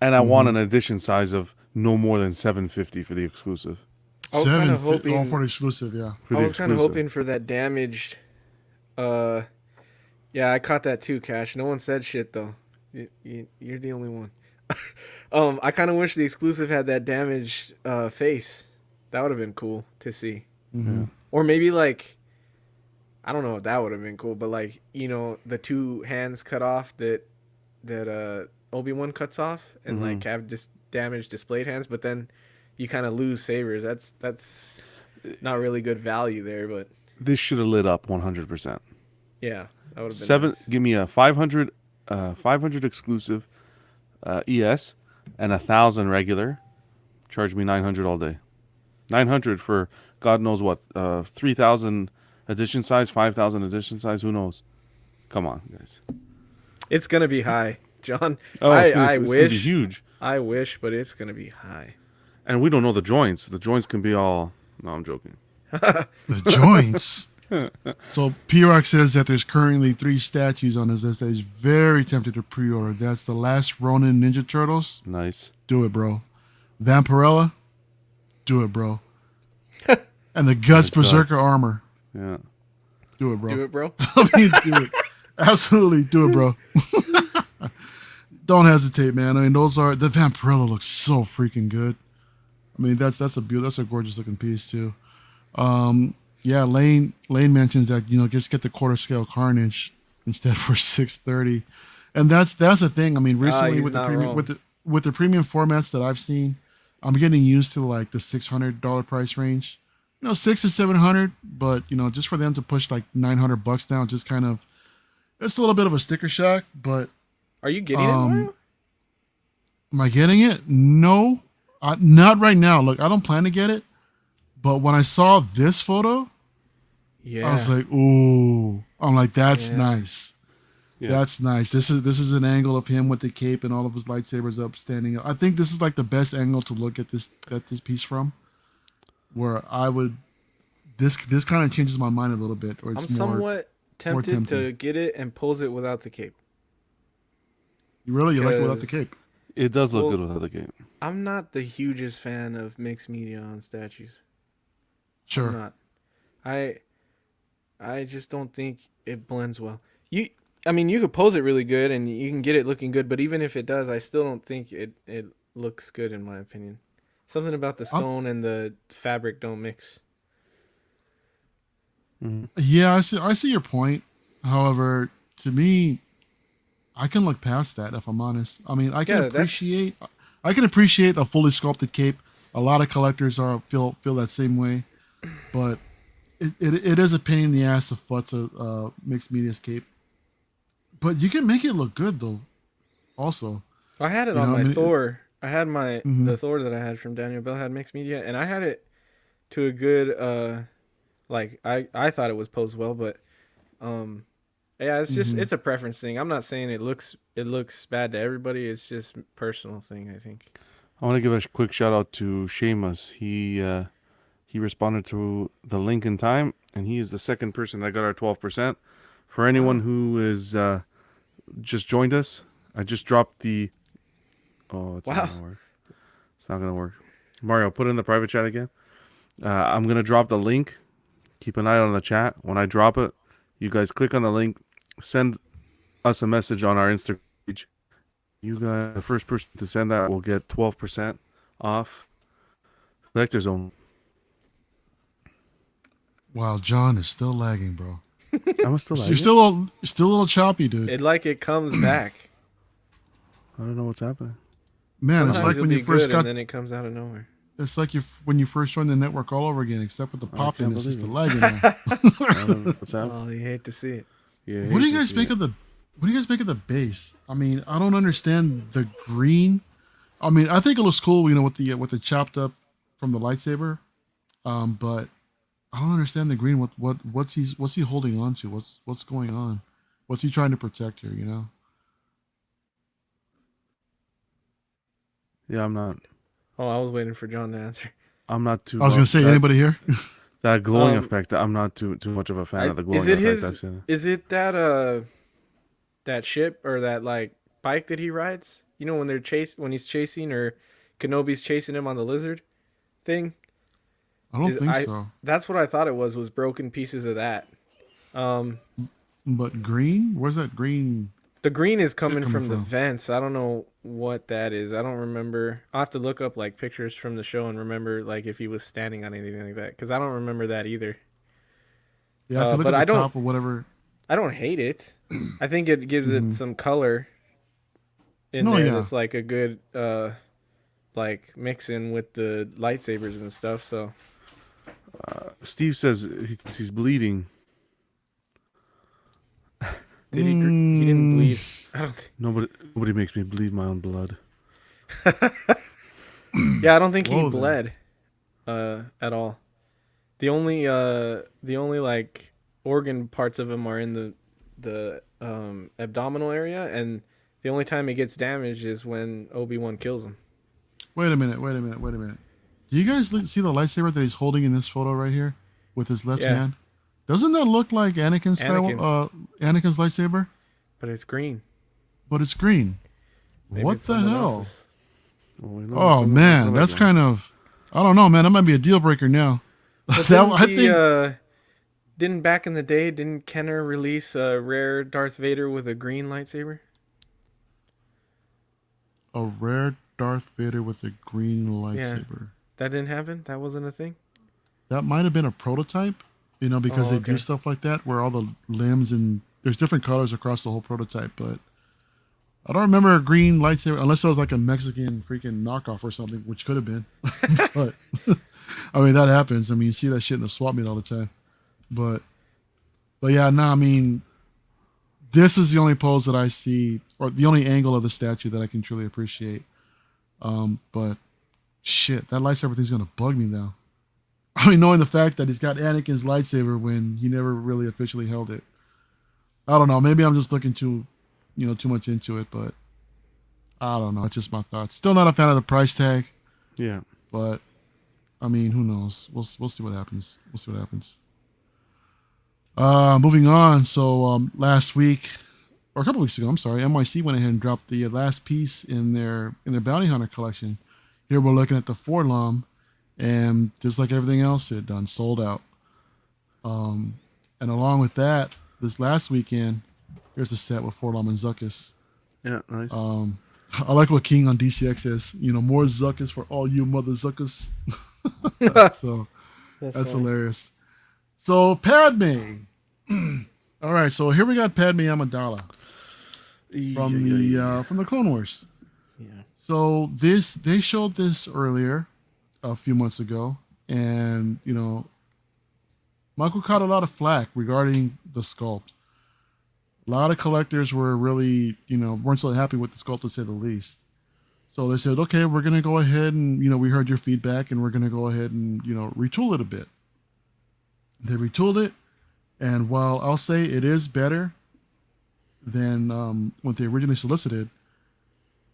And I want an edition size of no more than 750 for the exclusive. I was kind of hoping for the exclusive, yeah. I was kind of hoping for that damaged. Yeah, I caught that too, Cash. No one said shit though. You're the only one. I kind of wish the exclusive had that damaged face. That would have been cool to see. Or maybe like, I don't know if that would have been cool, but like, you know, the two hands cut off that Obi-Wan cuts off and like have just damaged displayed hands, but then you kind of lose sabers. That's not really good value there, but this should have lit up 100%. Yeah, that would have been nice. Give me a 500 exclusive ES and 1,000 regular. Charge me 900 all day. 900 for God knows what, 3,000 edition size, 5,000 edition size. Who knows? Come on, guys. It's gonna be high, John. Oh, I gonna wish. Be huge. I wish, but it's gonna be high. And we don't know the joints. The joints can be all. No, I'm joking. The joints. So P-Rock says that there's currently 3 statues on his list that he's very tempted to pre-order. That's the Last Ronin Ninja Turtles. Nice. Do it, bro. Vampirella. Do it, bro. And the Guts Berserker armor. Yeah. Do it, bro. Do it, bro. I mean, do it. Absolutely, do it, bro. Don't hesitate, man. I mean, the Vampirella looks so freaking good. I mean, that's a gorgeous looking piece too. Yeah, Lane mentions that, you know, just get the quarter scale Carnage instead for 630, and that's the thing. I mean, recently with the premium formats that I've seen, I'm getting used to like the $600 price range. You know, 600 to 700, but you know, just for them to push like $900 now, just kind of, it's a little bit of a sticker shock. But are you getting it, Mario? Am I getting it? No, not right now. Look, I don't plan to get it. But when I saw this photo, I was like, "Ooh!" I'm like, "That's nice. Yeah. That's nice." This is an angle of him with the cape and all of his lightsabers up, standing up. I think this is like the best angle to look at this piece from. Where I would, this kind of changes my mind a little bit. Or it's I'm somewhat tempted to get it and pose it without the cape. You like it without the cape? It does look good without the cape. I'm not the hugest fan of mixed media on statues. Sure. I'm not. I just don't think it blends well. I mean, you could pose it really good and you can get it looking good, but even if it does, I still don't think it looks good in my opinion. Something about the stone and the fabric don't mix. Mm-hmm. Yeah, I see your point. However, to me, I can look past that if I'm honest. I mean, I can appreciate a fully sculpted cape. A lot of collectors feel that same way, but it is a pain in the ass to futz a mixed media's cape. But you can make it look good though. Also, I had it on my Thor. I had the Thor that I had from Daniel Bell had mixed media, and I had it to a good like I thought it was posed well, but yeah, it's just it's a preference thing. I'm not saying it looks bad to everybody. It's just a personal thing, I think. I want to give a quick shout out to Seamus. He responded to the link in time, and he is the second person that got our 12%. For anyone who is just joined us, I just dropped the. Oh, it's not gonna work. It's not gonna work. Mario, put it in the private chat again. I'm gonna drop the link. Keep an eye on the chat. When I drop it, you guys click on the link, send us a message on our Instagram page. You guys, the first person to send that will get 12% off. Collector's Zone. Wow, John is still lagging, bro. I'm still You're lagging. still a little choppy, dude. It comes back. I don't know what's happening. Man, Sometimes it's like it'll when you be first good got. and then it comes out of nowhere. It's like when you first joined the network all over again, except with the pop in. can't It's just the believe lagging. Now. I don't know what's happening. Oh, you hate to see it. Yeah, What do you guys make of the? What do you guys make of the base? I mean, I don't understand the green. I mean, I think it looks cool, with the chopped up from the lightsaber, but I don't understand the green. What's he holding on to? What's going on? What's he trying to protect here? Yeah, I'm not. Oh, I was waiting for John to answer. I'm not too. I was gonna say, anybody here? That glowing effect. I'm not too much of a fan of the glowing effect. I've seen it. Is it that ship or that like bike that he rides? You know, when he's chasing, or Kenobi's chasing him on the lizard thing. I don't think so. That's what I thought it was broken pieces of that. But green? Where's that green? The green is coming from the vents. I don't know what that is. I don't remember. I'll have to look up like pictures from the show and remember like if he was standing on anything like that, because I don't remember that either. Yeah, if you look at the top or whatever. I don't hate it. I think it gives it some color in there. Yeah. That's like a good like mix in with the lightsabers and stuff. So Steve says he's bleeding. Did he? He didn't bleed. I don't think. Nobody makes me bleed my own blood. Yeah, I don't think he bled at all. The only like organ parts of him are in the abdominal area, and the only time it gets damaged is when Obi-Wan kills him. Wait a minute. Do you guys see the lightsaber that he's holding in this photo right here with his left hand? Doesn't that look like Anakin's lightsaber? But it's green. Maybe what the hell? Oh man, that's kind of, I don't know, man. That might be a deal breaker now. Didn't back in the day, didn't Kenner release a rare Darth Vader with a green lightsaber? A rare Darth Vader with a green lightsaber. Yeah. That didn't happen? That wasn't a thing? That might have been a prototype, because they do stuff like that where all the limbs and there's different colors across the whole prototype, but I don't remember a green lightsaber unless it was like a Mexican freaking knockoff or something, which could have been. But I mean, that happens. I mean, you see that shit in the swap meet all the time. But yeah, no, I mean, this is the only pose that I see, or the only angle of the statue that I can truly appreciate. But shit, that lightsaber thing's gonna bug me now. I mean, knowing the fact that he's got Anakin's lightsaber when he never really officially held it. I don't know. Maybe I'm just looking too much into it, but I don't know. That's just my thoughts. Still not a fan of the price tag. Yeah. But I mean, who knows? We'll see what happens. Moving on. So last week, or a couple weeks ago, I'm sorry, NYC went ahead and dropped the last piece in their bounty hunter collection. Here we're looking at the Forlom, and just like everything else, it done sold out. And along with that, this last weekend, here's a set with Forlom and Zuckuss. Yeah, nice. I like what King on DCX says. More Zuckuss for all you mother Zuckuss. So that's hilarious. So Padme. All right, so here we got Padme Amidala from the Clone Wars. Yeah. So they showed this earlier, a few months ago, and Michael caught a lot of flack regarding the sculpt. A lot of collectors were really, weren't so happy with the sculpt, to say the least. So they said, okay, we're going to go ahead and, we heard your feedback and we're going to go ahead and, retool it a bit. They retooled it. And while I'll say it is better than what they originally solicited,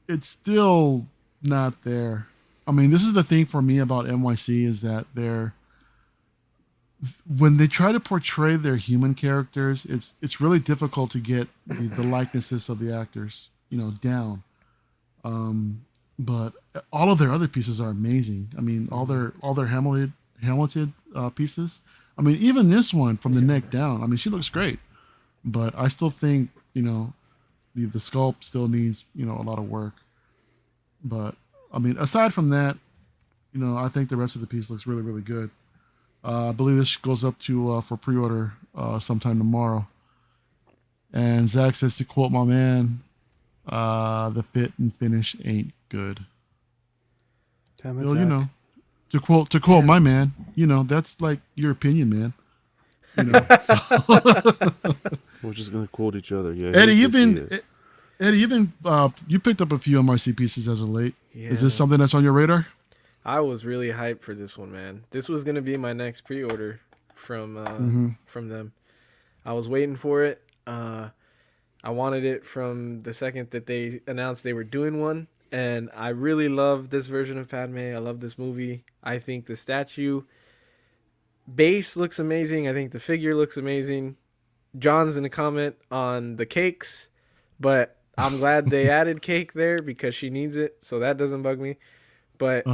it's still not there. I mean, this is the thing for me about NYC is that when they try to portray their human characters, it's really difficult to get the likenesses of the actors. down. But all of their other pieces are amazing. I mean, all their helmeted pieces. I mean, even this one from the neck down. I mean, she looks great. But I still think the sculpt still needs a lot of work. But I mean, aside from that, I think the rest of the piece looks really, really good. I believe this goes up to for pre-order sometime tomorrow. And Zach says, to quote my man, the fit and finish ain't good. Damn it, Well, Zach. to quote my man, that's like your opinion, man. We're just gonna quote each other. Yeah, Eddie, you picked up a few MIC pieces as of late. Yeah. Is this something that's on your radar? I was really hyped for this one, man. This was gonna be my next pre-order from them. I was waiting for it. I wanted it from the second that they announced they were doing one, and I really love this version of Padme. I love this movie. I think the statue base looks amazing. I think the figure looks amazing. John's in a comment on the cakes, but I'm glad they added cake there because she needs it, so that doesn't bug me. But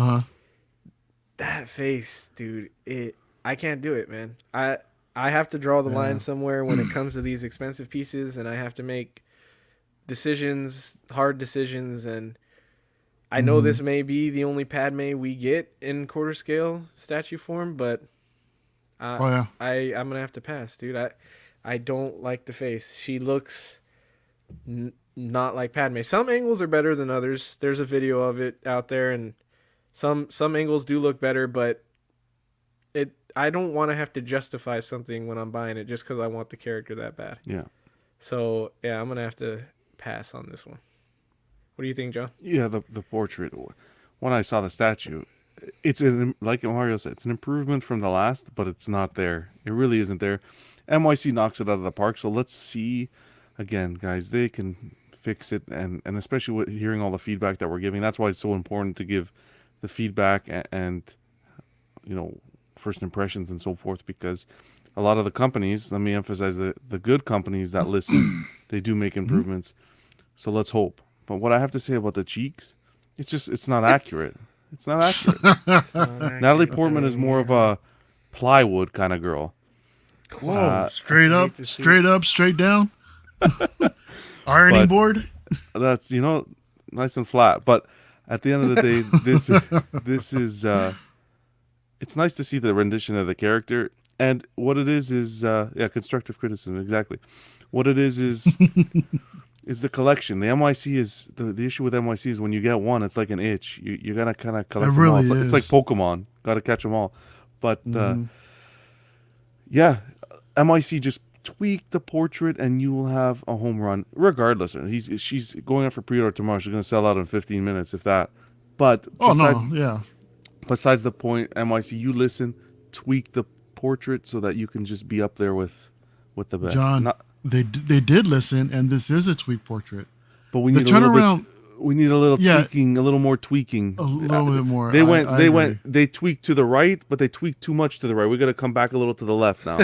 that face, dude, I can't do it, man. I have to draw the line somewhere when it comes to these expensive pieces, and I have to make hard decisions, and I know this may be the only Padme we get in quarter scale statue form, but I'm gonna have to pass, dude. I don't like the face. She looks not like Padme. Some angles are better than others. There's a video of it out there, and some angles do look better, but I don't want to have to justify something when I'm buying it just because I want the character that bad. Yeah. So yeah, I'm gonna have to pass on this one. What do you think, John? Yeah, the portrait. When I saw the statue, like Mario said, it's an improvement from the last, but it's not there. It really isn't there. MYC knocks it out of the park. So let's see. Again, guys, they can fix it, and especially with hearing all the feedback that we're giving. That's why it's so important to give the feedback and first impressions and so forth, because a lot of the companies, let me emphasize the good companies that listen, they do make improvements. So let's hope. But what I have to say about the cheeks, it's not accurate. It's not accurate. Natalie Portman is more of a plywood kind of girl. Whoa, straight up, straight down. Ironing board. That's nice and flat. But at the end of the day, this is it's nice to see the rendition of the character. And what it is constructive criticism, exactly. What it is is the collection. The MYC is the issue with MYC is when you get one, it's like an itch. You gotta kind of collect them all. It's like Pokemon. Gotta catch them all. But MYC just tweak the portrait and you will have a home run regardless. She's going out for pre-order tomorrow. She's gonna sell out in 15 minutes, if that. But besides the point, MYC, you listen, tweak the portrait so that you can just be up there with the best. John, they did listen, and this is a tweak portrait. But we need a little tweaking, a little more tweaking. A little bit more. They tweaked to the right, but they tweaked too much to the right. We got to come back a little to the left now.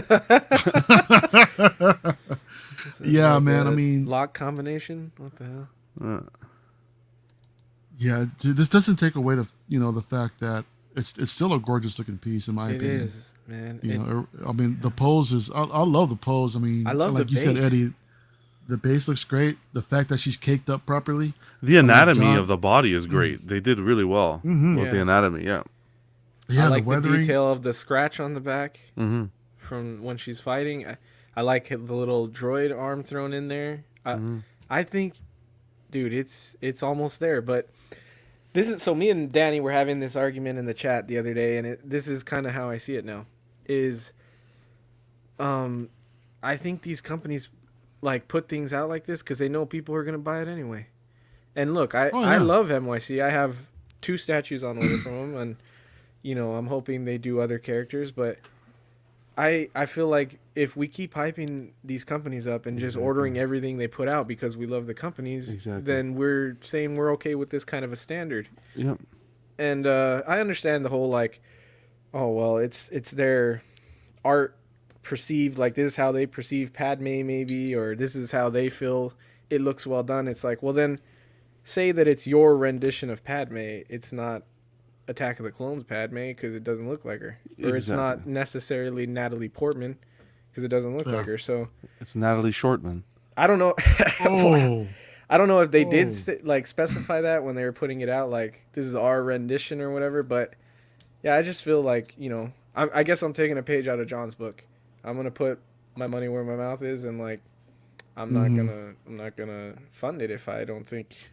Yeah, man. I mean, lock combination. What the hell? Yeah, this doesn't take away the fact that it's still a gorgeous looking piece in my opinion. It is, man. I mean, the pose is. I love the pose. I mean, I love like you said, Eddie. The base looks great. The fact that she's caked up properly. The anatomy of the body is great. They did really well with the anatomy. Yeah. I like the detail of the scratch on the back from when she's fighting. I like the little droid arm thrown in there. I think, dude, it's almost there. But this is so. Me and Danny were having this argument in the chat the other day, and this is kind of how I see it now. I think these companies like put things out like this because they know people are gonna buy it anyway. And look, I love MYC. I have 2 statues on order from them, and I'm hoping they do other characters. But I feel like if we keep hyping these companies up and just ordering everything they put out because we love the companies, then we're saying we're okay with this kind of a standard. Yep. And I understand the whole like, oh well, it's their art perceived, like this is how they perceive Padme maybe, or this is how they feel it looks well done. It's like, well, then say that it's your rendition of Padme. It's not Attack of the Clones Padme because it doesn't look like her, or it's not necessarily Natalie Portman because it doesn't look like her. So it's Natalie Shortman. I don't know. Oh. I don't know if they did specify that when they were putting it out, like this is our rendition or whatever. But yeah, I just feel like, you know, I guess I'm taking a page out of John's book. I'm gonna put my money where my mouth is, and like I'm not gonna fund it if I don't think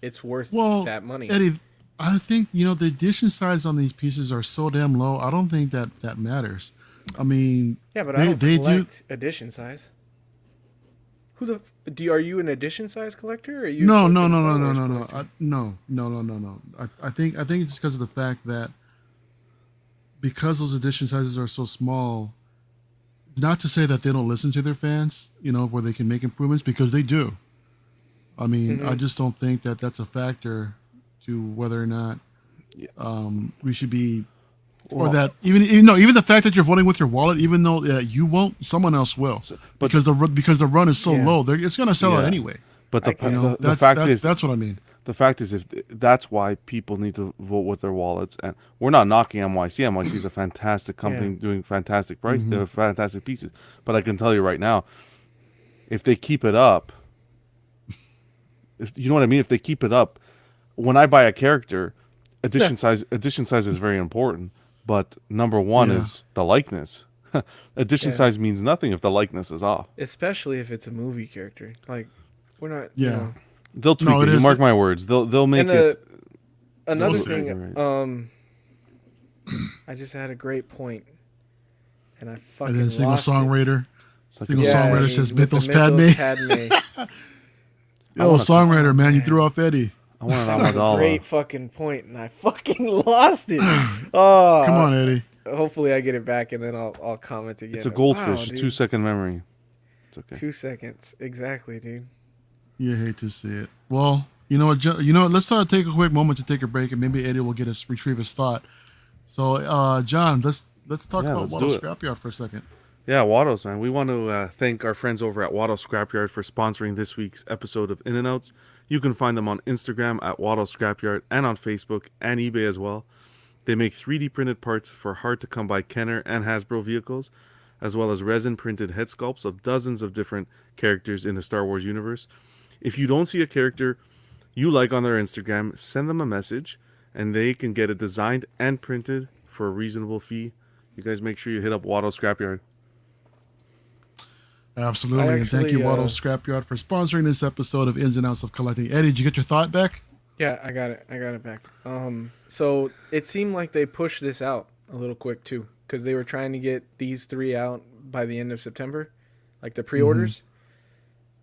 it's worth that money. Eddie, I think, you know, the edition size on these pieces are so damn low. I don't think that matters. I mean, yeah, but I don't collect edition size. Are you an edition size collector? Or are you no. I think it's because of the fact that because those edition sizes are so small, not to say that they don't listen to their fans, you know, where they can make improvements, because they do. I mean, I just don't think that that's a factor to whether or not we should be, or that even the fact that you're voting with your wallet, even though you won't, someone else will, because the run is so low, it's going to sell out anyway. But the fact is, that's what I mean. The fact is, if that's why people need to vote with their wallets, and we're not knocking NYC. NYC is a fantastic company doing fantastic fantastic pieces. But I can tell you right now, if they keep it up, if you know what I mean, if they keep it up, when I buy a character, edition size is very important. But number one is the likeness. Edition size means nothing if the likeness is off. Especially if it's a movie character. Like, we're not. Yeah. You know. They'll tweak it. You mark my words. They'll make it. Another thing. I just had a great point, and I fucking and then single lost songwriter. It. Single songwriter says Mythos Padme. Yo, songwriter, man, you threw off Eddie. I want that was a great fucking point, and I fucking lost it. Oh, come on, Eddie. Hopefully, I get it back, and then I'll comment again. It's a goldfish. 2-second memory. It's okay. 2 seconds, exactly, dude. You hate to see it. Well, you know what? Let's take a quick moment to take a break, and maybe Eddie will retrieve his thought. So, John, let's talk about Watto Scrapyard for a second. Yeah, Watto's, man. We want to thank our friends over at Watto Scrapyard for sponsoring this week's episode of In and Outs. You can find them on Instagram at Watto Scrapyard and on Facebook and eBay as well. They make 3D printed parts for hard-to-come-by Kenner and Hasbro vehicles, as well as resin-printed head sculpts of dozens of different characters in the Star Wars universe. If you don't see a character you like on their Instagram, send them a message, and they can get it designed and printed for a reasonable fee. You guys make sure you hit up Watto Scrapyard. Absolutely, and thank you, Watto Scrapyard, for sponsoring this episode of Ins and Outs of Collecting. Eddie, did you get your thought back? Yeah, I got it back. So it seemed like they pushed this out a little quick too, because they were trying to get these 3 out by the end of September, like the pre-orders.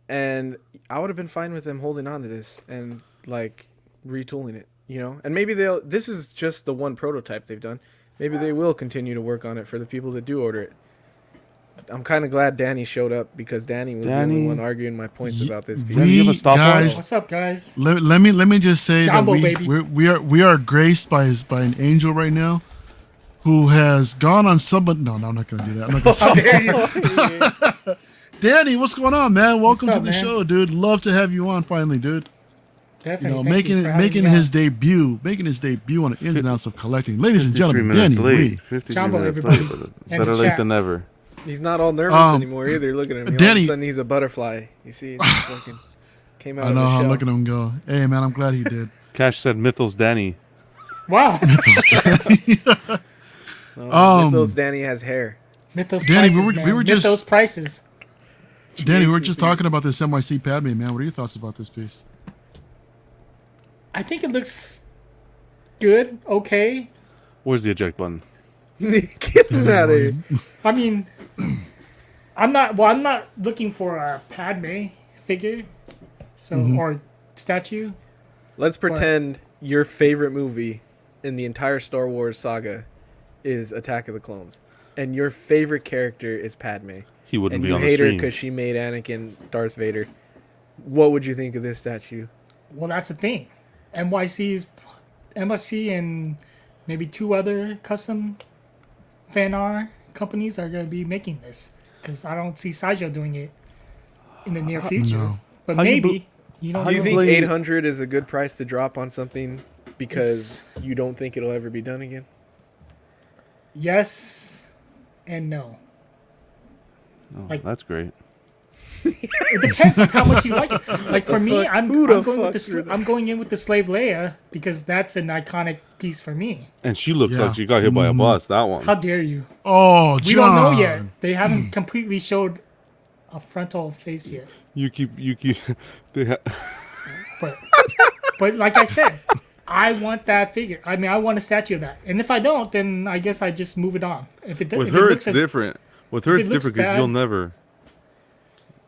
And I would have been fine with them holding on to this and like retooling it, you know. And maybe this is just the one prototype they've done. Maybe they will continue to work on it for the people that do order it. I'm kind of glad Danny showed up, because Danny was the only one arguing my points about this piece. Guys, what's up, guys? Let me just say Jumbo, that we are graced by an angel right now, who has gone on No, I'm not going to do that. I'm not gonna say Danny, what's going on, man? Welcome to the show, dude. Love to have you on finally, dude. Definitely. Making his debut on the Ins and Outs of Collecting. Ladies and gentlemen, Danny Lee. 53 minutes late, better late than never. He's not all nervous anymore either. Look at him. Danny, all of a sudden he's a butterfly. You see, it just fucking came out. I know how I'm looking at him go. Hey, man, I'm glad he did. Cash said Mythos Danny. Wow. Mythos Danny has hair. Mythos Danny, prices, we were just Mythos prices. Danny, we were just talking about this NYC Padme, man. What are your thoughts about this piece? I think it looks good, okay. Where's the eject button? Get him out of here. I mean, I'm not looking for a Padme figure, or statue. Let's pretend your favorite movie in the entire Star Wars saga is Attack of the Clones, and your favorite character is Padme. He wouldn't be on the stream. And you hate her because she made Anakin Darth Vader. What would you think of this statue? Well, that's the thing. NYC and maybe 2 other custom fan art companies are going to be making this, because I don't see Sideshow doing it in the near future. But How you maybe you don't Do you know. think blame- 800 is a good price to drop on something because you don't think it'll ever be done again? Yes and no. Oh, Like- that's great. It depends on how much you like it. Like for me, fuck? I'm Who the going with fuck threw that? I'm going in with the Slave Leia because that's an iconic piece for me. And she looks Yeah. like she got hit by a bus. That one. How dare you? Oh, John. We don't know yet. They haven't completely showed a frontal face yet. You keep. They But but like I said, I want that figure. I mean, I want a statue of that. And if I don't, then I guess I just move it on. If it with if her, it it's looks as, different. With her, if it it's looks different because bad- you'll never.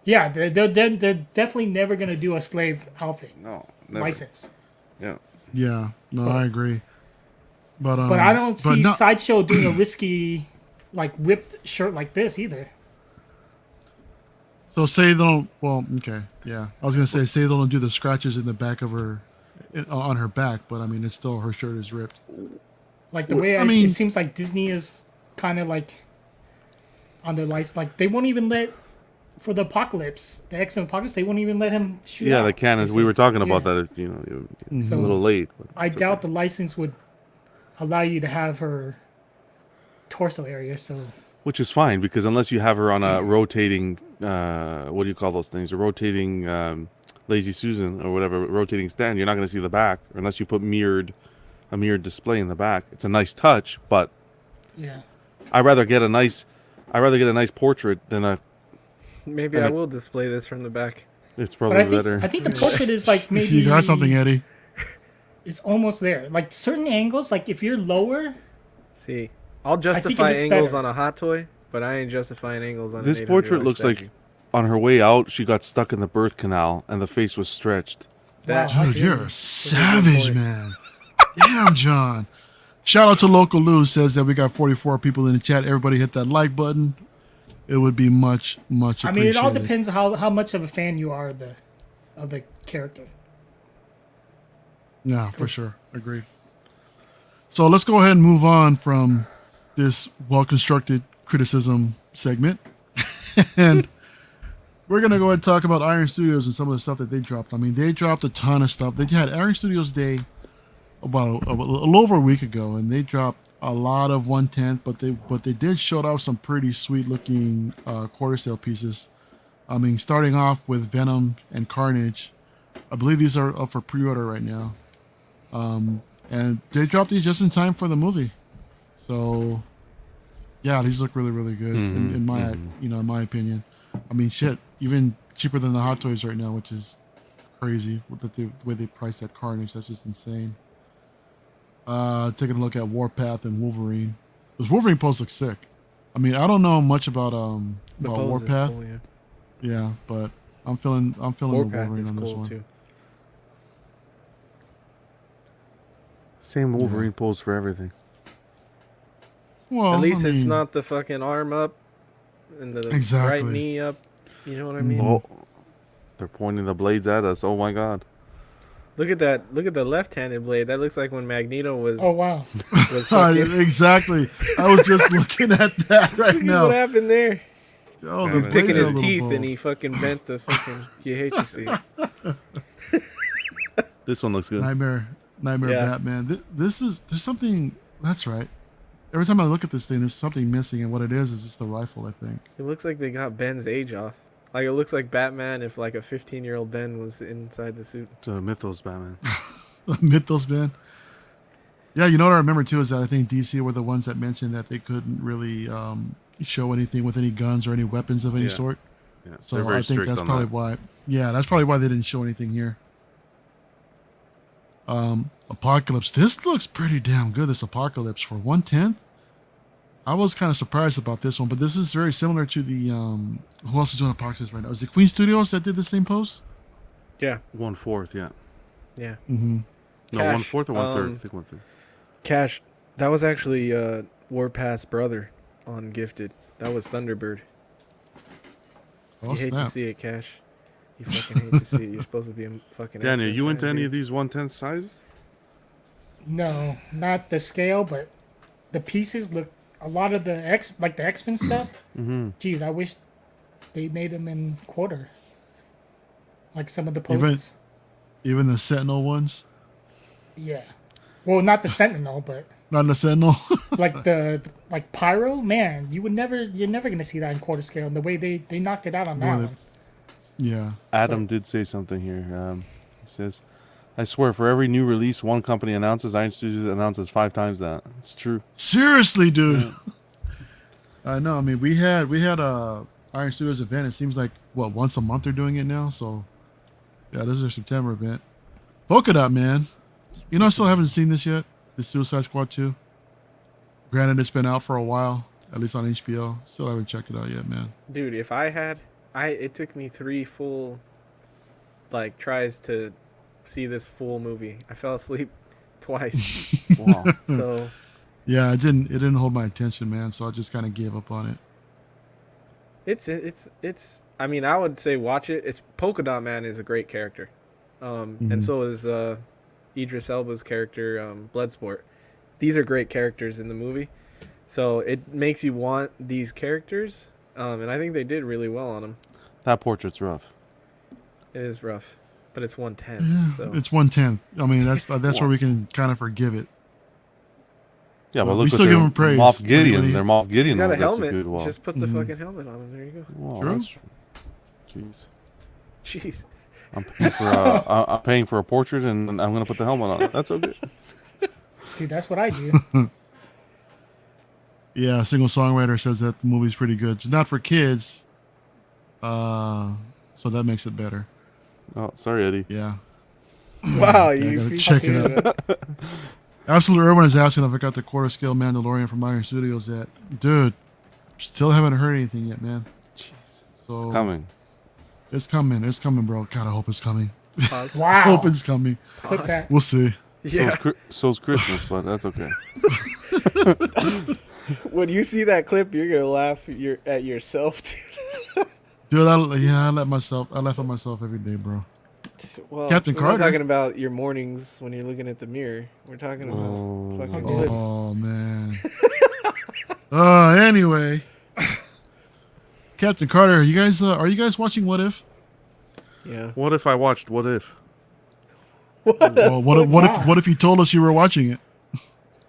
Yeah, they're definitely never gonna do a slave outfit No, never. license. Yeah. Yeah, no, I agree. But But I don't see no- Sideshow doing a risky, like whipped shirt like this either. So say they don't. Well, okay, yeah. I was gonna say they don't do the scratches in the back of her, on her back, but I mean, it's still her shirt is ripped. Like the way I mean- it seems like Disney is kind of like on their license. Like they won't even let for the Apocalypse, the X-Men Apocalypse. They won't even let him shoot. Yeah, out, the cannons. they We say. were talking about Yeah. that. It's So a little late. But I it's doubt okay. the license would allow you to have her torso area. So Which is fine because unless you have her on a rotating, what do you call those things? A rotating Lazy Susan or whatever, rotating stand. You're not going to see the back unless you put a mirrored display in the back. It's a nice touch, but yeah, I'd rather get a nice portrait than a. Maybe And I it- will display this from the back. It's but probably better. I think the portrait is like maybe You got something, Eddie? It's almost there. Like certain angles, like if you're lower, See, I'll think it justify looks angles better. on a hot toy, but I ain't justifying angles on This an $800 portrait looks statue. like on her way out, she got stuck in the birth canal and the face was stretched. That. Wow. Dude, dare you're you. a savage, point. man. Damn, John. Shout out to Local Lou, says that we got 44 people in the chat. Everybody hit that like button. It would be much appreciated. I mean, it all depends how much of a fan you are of the character. Yeah, for sure. Agreed. So let's go ahead and move on from this well-constructed criticism segment. And we're going to go ahead and talk about Iron Studios and some of the stuff that they dropped. I mean, they dropped a ton of stuff. They had Iron Studios Day about a little over a week ago, and they dropped a lot of 1/10, but they did show off some pretty sweet-looking quarter sale pieces. I mean, starting off with Venom and Carnage. I believe these are up for pre-order right now. And they dropped these just in time for the movie. So, yeah, these look really good in my in my opinion. I mean, shit, even cheaper than the Hot Toys right now, which is crazy with the way they price that Carnage. That's just insane. Taking a look at Warpath and Wolverine. Those Wolverine pose look sick. I mean, I don't know much about The about pose is Warpath. cool, yeah. Yeah, but I'm feeling the Warpath Wolverine is on this cool one. too. Same Wolverine pose for everything. Well, At least I it's mean, not the fucking arm up and the Exactly. right knee up. You know what I mean? Oh, they're pointing the blades at us. Oh my god. Look at that. Look at the left-handed blade. That looks like when Magneto was Oh wow! was fucking. exactly. I was just looking at that right Look at now. what happened there. Oh, He's the Picking blades are a his little teeth bold. and he fucking bent the fucking. You hate to see it. This one looks good. Nightmare Yeah. Batman. There's something. That's right. Every time I look at this thing, there's something missing, and what it is just the rifle. I think. It looks like they got Ben's age off. Like it looks like Batman if like a 15-year-old Ben was inside the suit. It's a Mythos Batman. Mythos, man. Yeah, you know what I remember too is that I think DC were the ones that mentioned that they couldn't really show anything with any guns or any weapons of any Yeah. sort. Yeah, So they're very I think strict that's on probably that. why. Yeah, that's probably why they didn't show anything here. Apocalypse. This looks pretty damn good. This Apocalypse for 1/10. I was kind of surprised about this one, but this is very similar to the who else is doing Apocalypse right now? Is it Queen Studios that did the same pose? Yeah, 1/4, yeah. yeah. Mm-hmm. No, Cash, 1/4 or 1/3. um, I think 1/3. Cash, that was actually Warpath's brother on Gifted. That was Thunderbird. Oh, You hate snap. to see it, Cash. You fucking hate to see it. You're supposed to be a fucking. Daniel, X-Men you into fan, any dude. of these 1/10 sizes? No, not the scale, but the pieces look. A lot of the X-Men stuff. Mm-hmm. Geez, I wish they made them in quarter. like some of the Even- poses. Even the Sentinel ones. Yeah. Well, not the Sentinel, but Not the Sentinel. like Pyro. Man, you're never gonna see that in quarter scale. And the way they knocked it out on that way they- one. Yeah. Adam did say something here. He says, "I swear, for every new release one company announces, Iron Studios announces 5 times that." It's true. Seriously, dude. I know. I mean, we had a Iron Studios event. It seems like once a month they're doing it now. So yeah, this is their September event. Polka Dot, man. You know, I still haven't seen this yet. The Suicide Squad 2. Granted, it's been out for a while, at least on HBO. Still haven't checked it out yet, man. Dude, if I had, it took me 3 full, like, tries to see this full movie. I fell asleep twice. Wow. So Yeah, it didn't hold my attention, man. So I just kind of gave up on it. it's. I mean, I would say watch it. It's Polka Dot Man is a great character, and so is Idris Elba's character, Bloodsport. These are great characters in the movie, so it makes you want these characters, and I think they did really well on them. That portrait's rough. It is rough, but it's 1/10. Yeah, So it's 1/10. I mean, that's where we can kind of forgive it. Yeah, but Well, we look still at give their him praise. Moff When Gideon. he- Their Moff he's Gideon got a was helmet. executed well. Just put the fucking helmet on him. There you go. Well, True. that's- Jeez. Jeez. I'm paying for a portrait, and I'm gonna put the helmet on it. That's okay. Dude, that's what I do. Yeah, a single songwriter says that the movie's pretty good. It's not for kids, so that makes it better. Oh, sorry, Eddie. Yeah. Wow, I you gotta check it featured out. Absolute Urban is asking if I got the quarter scale Mandalorian from Iron Studios yet. Dude, still haven't heard anything yet, man. Jeez. So It's coming. It's coming. It's coming, bro. God, I hope it's coming. Pause. Wow. Hope it's coming. Click that. We'll see. Yeah. So's Christmas, but that's okay. When you see that clip, you're gonna laugh at yourself. Dude, I laugh at myself every day, bro. Well, Captain we're Carter. not talking about your mornings when you're looking at the mirror. We're talking about Oh. fucking Okay. clips. Oh, man. Anyway. Captain Carter, are you guys watching What If? Yeah. What if I watched What If? Well, what if you told us you were watching it?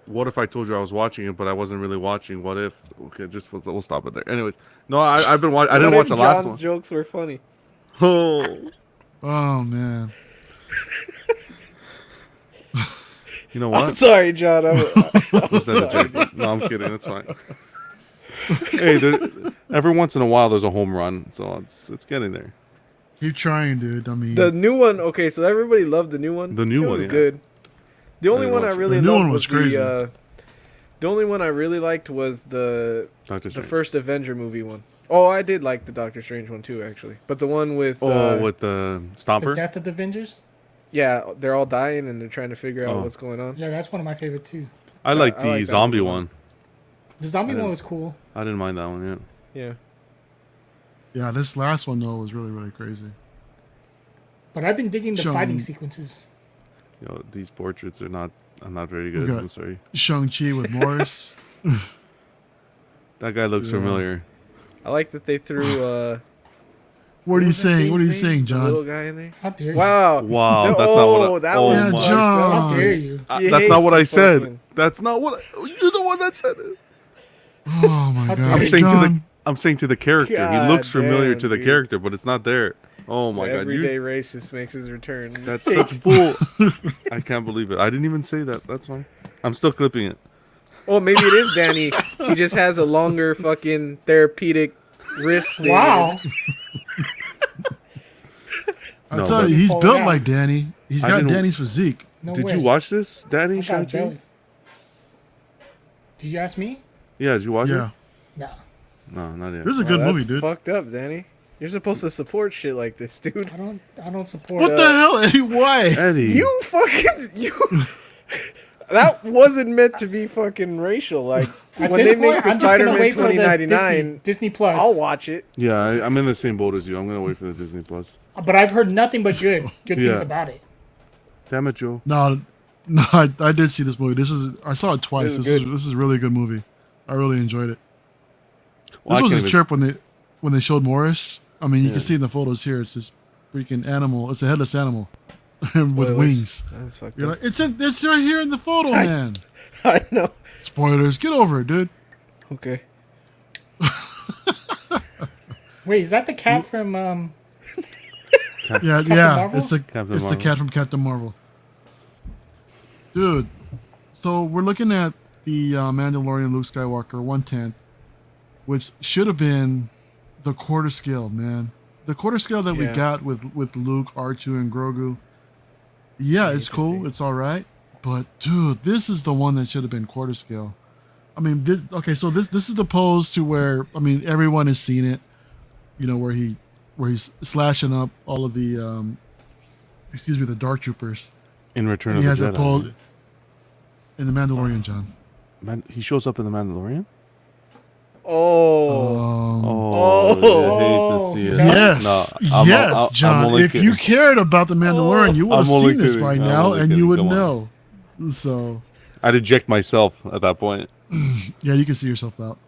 What if I told you I was watching it, but I wasn't really watching What If? Okay, we'll stop it there. Anyways, no, I've been watching. I didn't watch the last John's one. jokes were funny. Oh, Oh, man. you know I'm what? sorry, John. I'm Was that a joke? No, I'm kidding. It's fine. Hey, every once in a while there's a home run, so it's getting there. Keep trying, dude. I mean, the new one. Okay, so everybody loved the new one. The new It one, was yeah. good. The only didn't one I watch it. really The new loved one was was crazy. the only one I really liked was the Doctor Strange. first Avenger movie one. Oh, I did like the Doctor Strange one too, actually. But the one with with the The Stomper. Death of the Avengers. yeah, they're all dying and they're trying to figure out Oh. what's going on. Yeah, that's one of my favorite too. I like I the like that zombie one. one. The zombie I one didn't- was cool. I didn't mind that one. Yeah. Yeah. yeah, this last one though was really, really crazy. But I've been digging the Sean- fighting sequences. These portraits are not very good. got- I'm sorry. Shang-Chi with Morris. That guy looks Yeah. familiar. I like that they threw What are you was that saying? What are you thing's name? saying, The little John? guy in there. How dare you? Wow. Wow, No, that's not what. that oh was Yeah, my. fucked John. up. How dare you? You That's hate not what I the said. fucking- That's not what. You're the one that said it. Oh my How dare God, you. John. I'm saying to the character. God He looks familiar damn, to the dude. character, but it's not there. Oh my god, Everyday racist makes his return. that's such bull. I can't believe it. I didn't even say that. That's fine. I'm still clipping it. Oh, maybe it is Danny. He just has a longer fucking therapeutic wrist. thing. Wow. I No, tell but- you, he's Pull it built out. like Danny. He's I got didn't- Danny's physique. No Did way. you watch this, Danny? I got Shang-Chi? belly. Did you ask me? Yeah, did you watch Yeah, it? No. No, not yet. this is a Wow, good that's movie, dude. Fucked up, Danny. You're supposed to support shit like this, dude. I don't support. What the hell, Eddie? Why? Eddie. You fucking you. That wasn't meant to be fucking racial. Like At when this they point, make the I'm just gonna Spider-Man wait for the 2099, Disney Plus. I'll watch it. Yeah, I'm in the same boat as you. I'm gonna wait for the Disney Plus. But I've heard nothing but good things Yeah. about it. Damn it, Joe. No, I did see this movie. I saw it twice. It was This good. is a really good movie. I really enjoyed it. Well, I This was can't a even- trip when they showed Morris. I mean, you Yeah. can see in the photos here. It's just freaking animal. It's a headless animal with Spoilers. wings. That's fucked You're up. like, it's right here in the photo, man. I know. Spoilers. Get over it, dude. Okay. Wait, is that the cat from? Yeah, Marvel? it's the Captain it's Marvel. the cat from Captain Marvel. Dude, so we're looking at the Mandalorian Luke Skywalker 1/10, which should have been the quarter scale, man. The quarter scale that we Yeah. got with Luke, R2, and Grogu. Yeah, it's cool. see. It's all right. But dude, this is the one that should have been quarter scale. I mean, so this is the pose to where, I mean, everyone has seen it. You know, where he's slashing up all of the the Dark Troopers. In Return And of he the has Jedi. that pole in the Mandalorian, John. Man, he shows up in the Mandalorian. Oh. Oh, I hate to see it. Yes, No, I'm John. only If kidding. you cared about the Mandalorian, you would have I'm only seen this kidding. by I'm now, only and you kidding. would Come on. know. So, I'd eject myself at that point. yeah, you can see yourself out.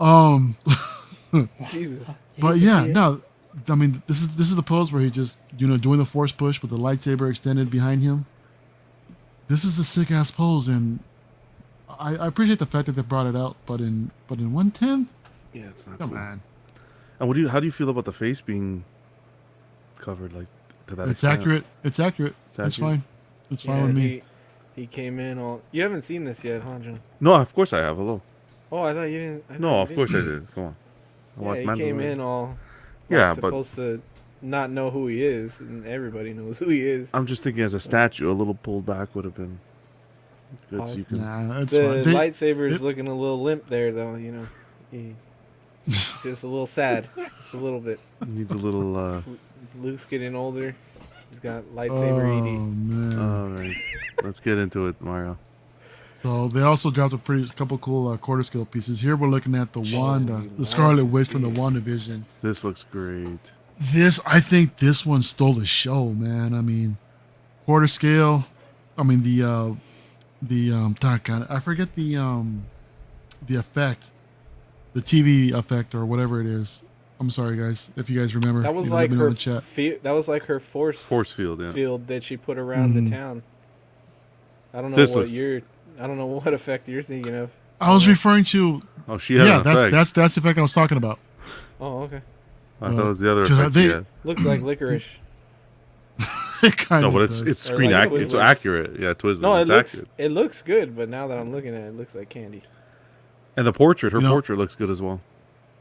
Jesus. But to yeah, see it. no, I mean, this is the pose where he just, doing the force push with the lightsaber extended behind him. This is a sick ass pose, and I appreciate the fact that they brought it out, but in 1/10, Yeah, it's not come cool. on, And how do you feel about the face being covered like to that it's extent? accurate. It's accurate. It's accurate. fine. It's fine Yeah, with me. he came in all. You haven't seen this yet, huh, John? No, of course I have. Hello. Oh, I thought you didn't. I thought No, you of did. course I did. Come on. I Yeah, watched he came Mandalorian. in all. Yeah, like, but supposed to not know who he is, and everybody knows who he is. I'm just thinking as a statue, a little pulled back would have been good. So Pause. you can. Nah, it's The fine. lightsaber is it- looking a little limp there, though. He's just a little sad, just a little bit. Needs a little. Luke's getting older. He's got lightsaber Oh ED. man. All right, let's get into it, Mario. So they also dropped a couple cool quarter scale pieces. Here we're looking at the Wanda, you'd the like Scarlet to Witch see from the it. WandaVision. This looks great. I think this one stole the show, man. I mean, quarter scale. I mean God, I forget the effect, the TV effect or whatever it is. I'm sorry, guys, if you guys remember. That was let like me know her. in the chat. That was like her Force field, yeah. field that she put around the Mhm. town. I don't know This what looks- I don't know what effect you're thinking of. I was referring to. Oh, she had Yeah, an effect. that's the effect I was talking about. Oh, okay. I thought it was the other Dude, effect they- she had. Looks like licorice. It kind No, of but it's does. screen like accurate. It's Twizzlers. accurate. Yeah, Twizzlers. No, it's it looks accurate. it looks good, but now that I'm looking at it, it looks like candy. And the portrait, her You know- portrait looks good as well.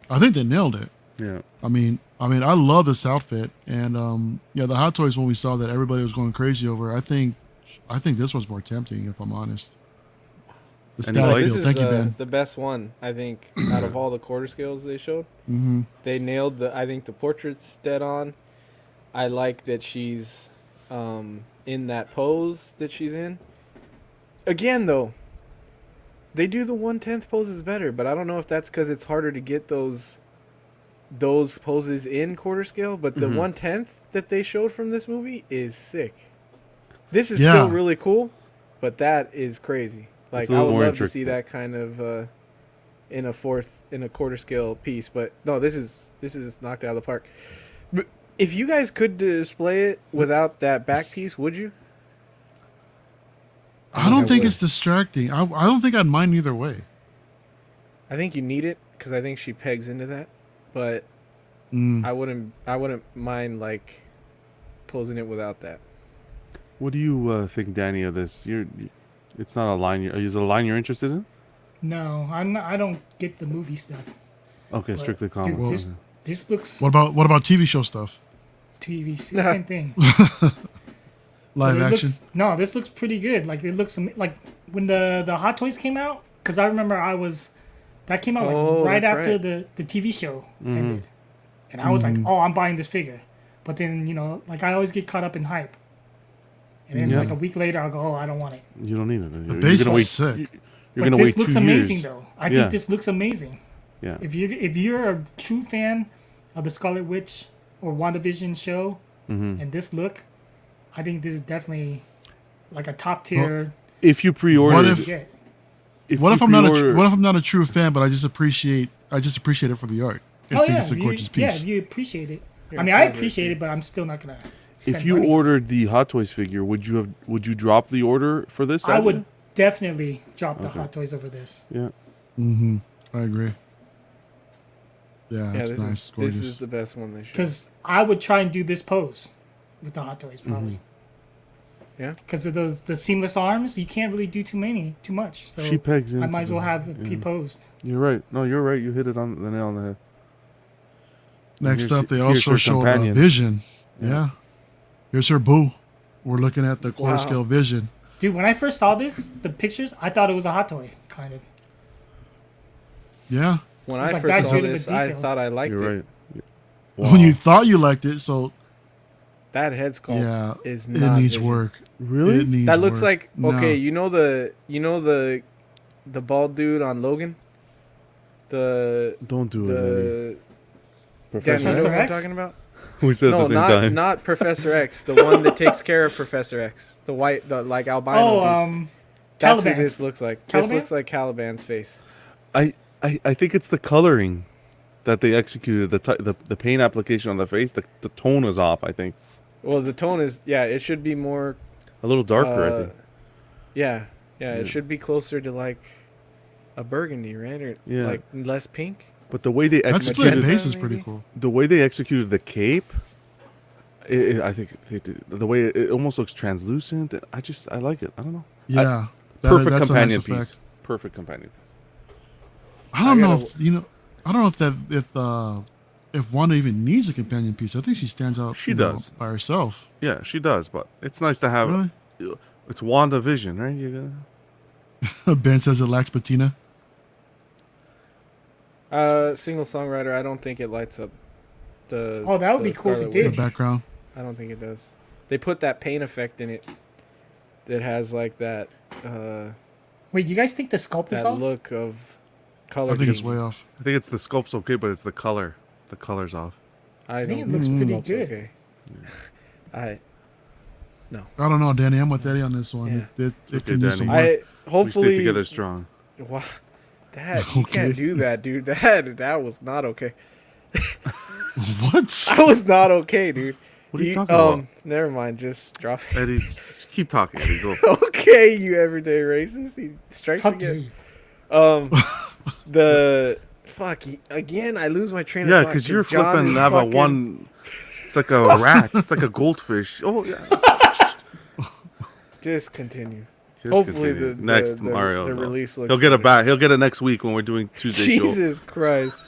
I think they nailed it. Yeah. I mean, I love this outfit, and yeah, the Hot Toys when we saw that everybody was going crazy over. I think this was more tempting, if I'm honest. The And you static like This feel. is Thank you, Ben. the best one, I think, out of all the quarter scales they showed. Mm-hmm. They nailed I think the portrait's dead on. I like that she's in that pose that she's in. Again, though, they do the 1/10 poses better, but I don't know if that's because it's harder to get those poses in quarter scale. But the Mhm. 1/10 that they showed from this movie is sick. This is Yeah. still really cool, but that is crazy. Like It's a I little would more love to see intricate. that kind of in a quarter scale piece. But no, this is knocked out of the park. But if you guys could display it without that back piece, would you? I don't think would. it's distracting. I don't think I'd mind either way. I think you need it because I think she pegs into that. But Mm. I wouldn't mind like posing it without that. What do you think, Danny, of this? It's not a line. Is it a line you're interested in? No, I'm not, I don't get the movie stuff. Okay, But, strictly dude, comics. this looks What about TV show stuff? TV, same thing. Live But it action. No, this looks pretty good. Like it looks like when the Hot Toys came out, because I remember that came out like Oh, right that's after right. the TV show ended, and I was like, oh, I'm buying this figure. But then like I always get caught up in hype, and then Yeah. like a week later I'll go, oh, I don't want it. You don't need it. You're base gonna is wait. sick. You're But gonna this wait looks 2 amazing years. though. I Yeah. think this looks amazing. Yeah. If you're a true fan of the Scarlet Witch or WandaVision show, Mm-hmm. and this look, I think this is definitely like a top tier. If you pre-order, What to if- get. What you if I'm not pre-order- what if I'm not a true fan, but I just appreciate it for the art? I Oh think yeah, it's a gorgeous yeah, piece. you appreciate it. You're I mean, a I convert, appreciate dude. it, but I'm still not gonna spend you money. ordered the Hot Toys figure, would you drop the order for this? I Adrian? would definitely drop the Okay. Hot Toys over this. Yeah. Mm-hmm. I agree. Yeah, Yeah, it's this nice. is Gorgeous. this is the best one they should. Because I would try and do this pose with the Hot Toys probably. Yeah. Because of the seamless arms, you can't really do too much. So She pegs in. I might as well have it be posed. You're right. No, you're right. You hit it on the nail on the head. Next Here's- up, they here's also her showed companion. Vision. Yeah. Yeah. Here's her boo. We're looking at the quarter Wow. scale Vision. Dude, when I first saw the pictures, I thought it was a Hot Toy, kind of. Yeah. When It's I like first that saw good of a this, I detail. thought I liked You're it. right. When you thought you liked it, so That head sculpt yeah, is it not needs Vision. work. Really? It needs That looks work. like No. okay. You know the bald dude on Logan. The Don't do it. Eddie. Dan, Professor you know Professor what I'm X? talking about? We said No, at the same not time. not Professor X. The one that takes care of Professor X. The white, the like albino. dude. That's Caliban. what this looks like. Caliban? This looks like Caliban's face. I think it's the coloring that they executed. The paint application on the face. The tone is off. I think Well, the tone is it should be more. a little darker. I uh, think. Yeah, Yeah. It should be closer to like a burgundy, right? Or Yeah. like less pink. But the way they That split executed base is maybe? pretty cool. the way they executed the cape, I think they did, the way it almost looks translucent. I like it. I don't know. Yeah. Perfect that's a companion nice piece. effect. Perfect companion piece. I don't know gotta- I don't know if Wanda even needs a companion piece. I think she stands out. She you know, does. by herself. Yeah, she does. But it's nice to have. Really? It's WandaVision, right? You gotta. Ben says it lacks patina. Single songwriter. I don't think it lights up the. Oh, that would the be cool if it Scarlet did. The Witch. background. I don't think it does. They put that paint effect in it. That has like that Wait, you guys think the sculpt is that off? look of color. I think it's changing. way off. I think it's the sculpt's okay, but it's the color. The color's off. I think don't it looks the pretty sculpt's good. Okay. I don't know, Danny. I'm with Eddie on this one. Yeah. It Okay, can use some Danny. work. I hopefully We stay together strong. Wow, Dad, you Okay. can't do that, dude. That was not okay. What? That was not okay, dude. What are you talking about? Never mind. Just drop it. Eddie, just keep talking. Eddie, go. Okay, you everyday racist. He strikes How dare again. you? The fuck again. I lose my train Yeah, of thought. because you're John flipping is have a fucking- one. It's like a rat. It's like a goldfish. Oh yeah. Just continue. Just Hopefully continue. the next the, Mario. the no. release looks. He'll get it better. back. He'll get it next week when we're doing Tuesday show. Jesus Christ.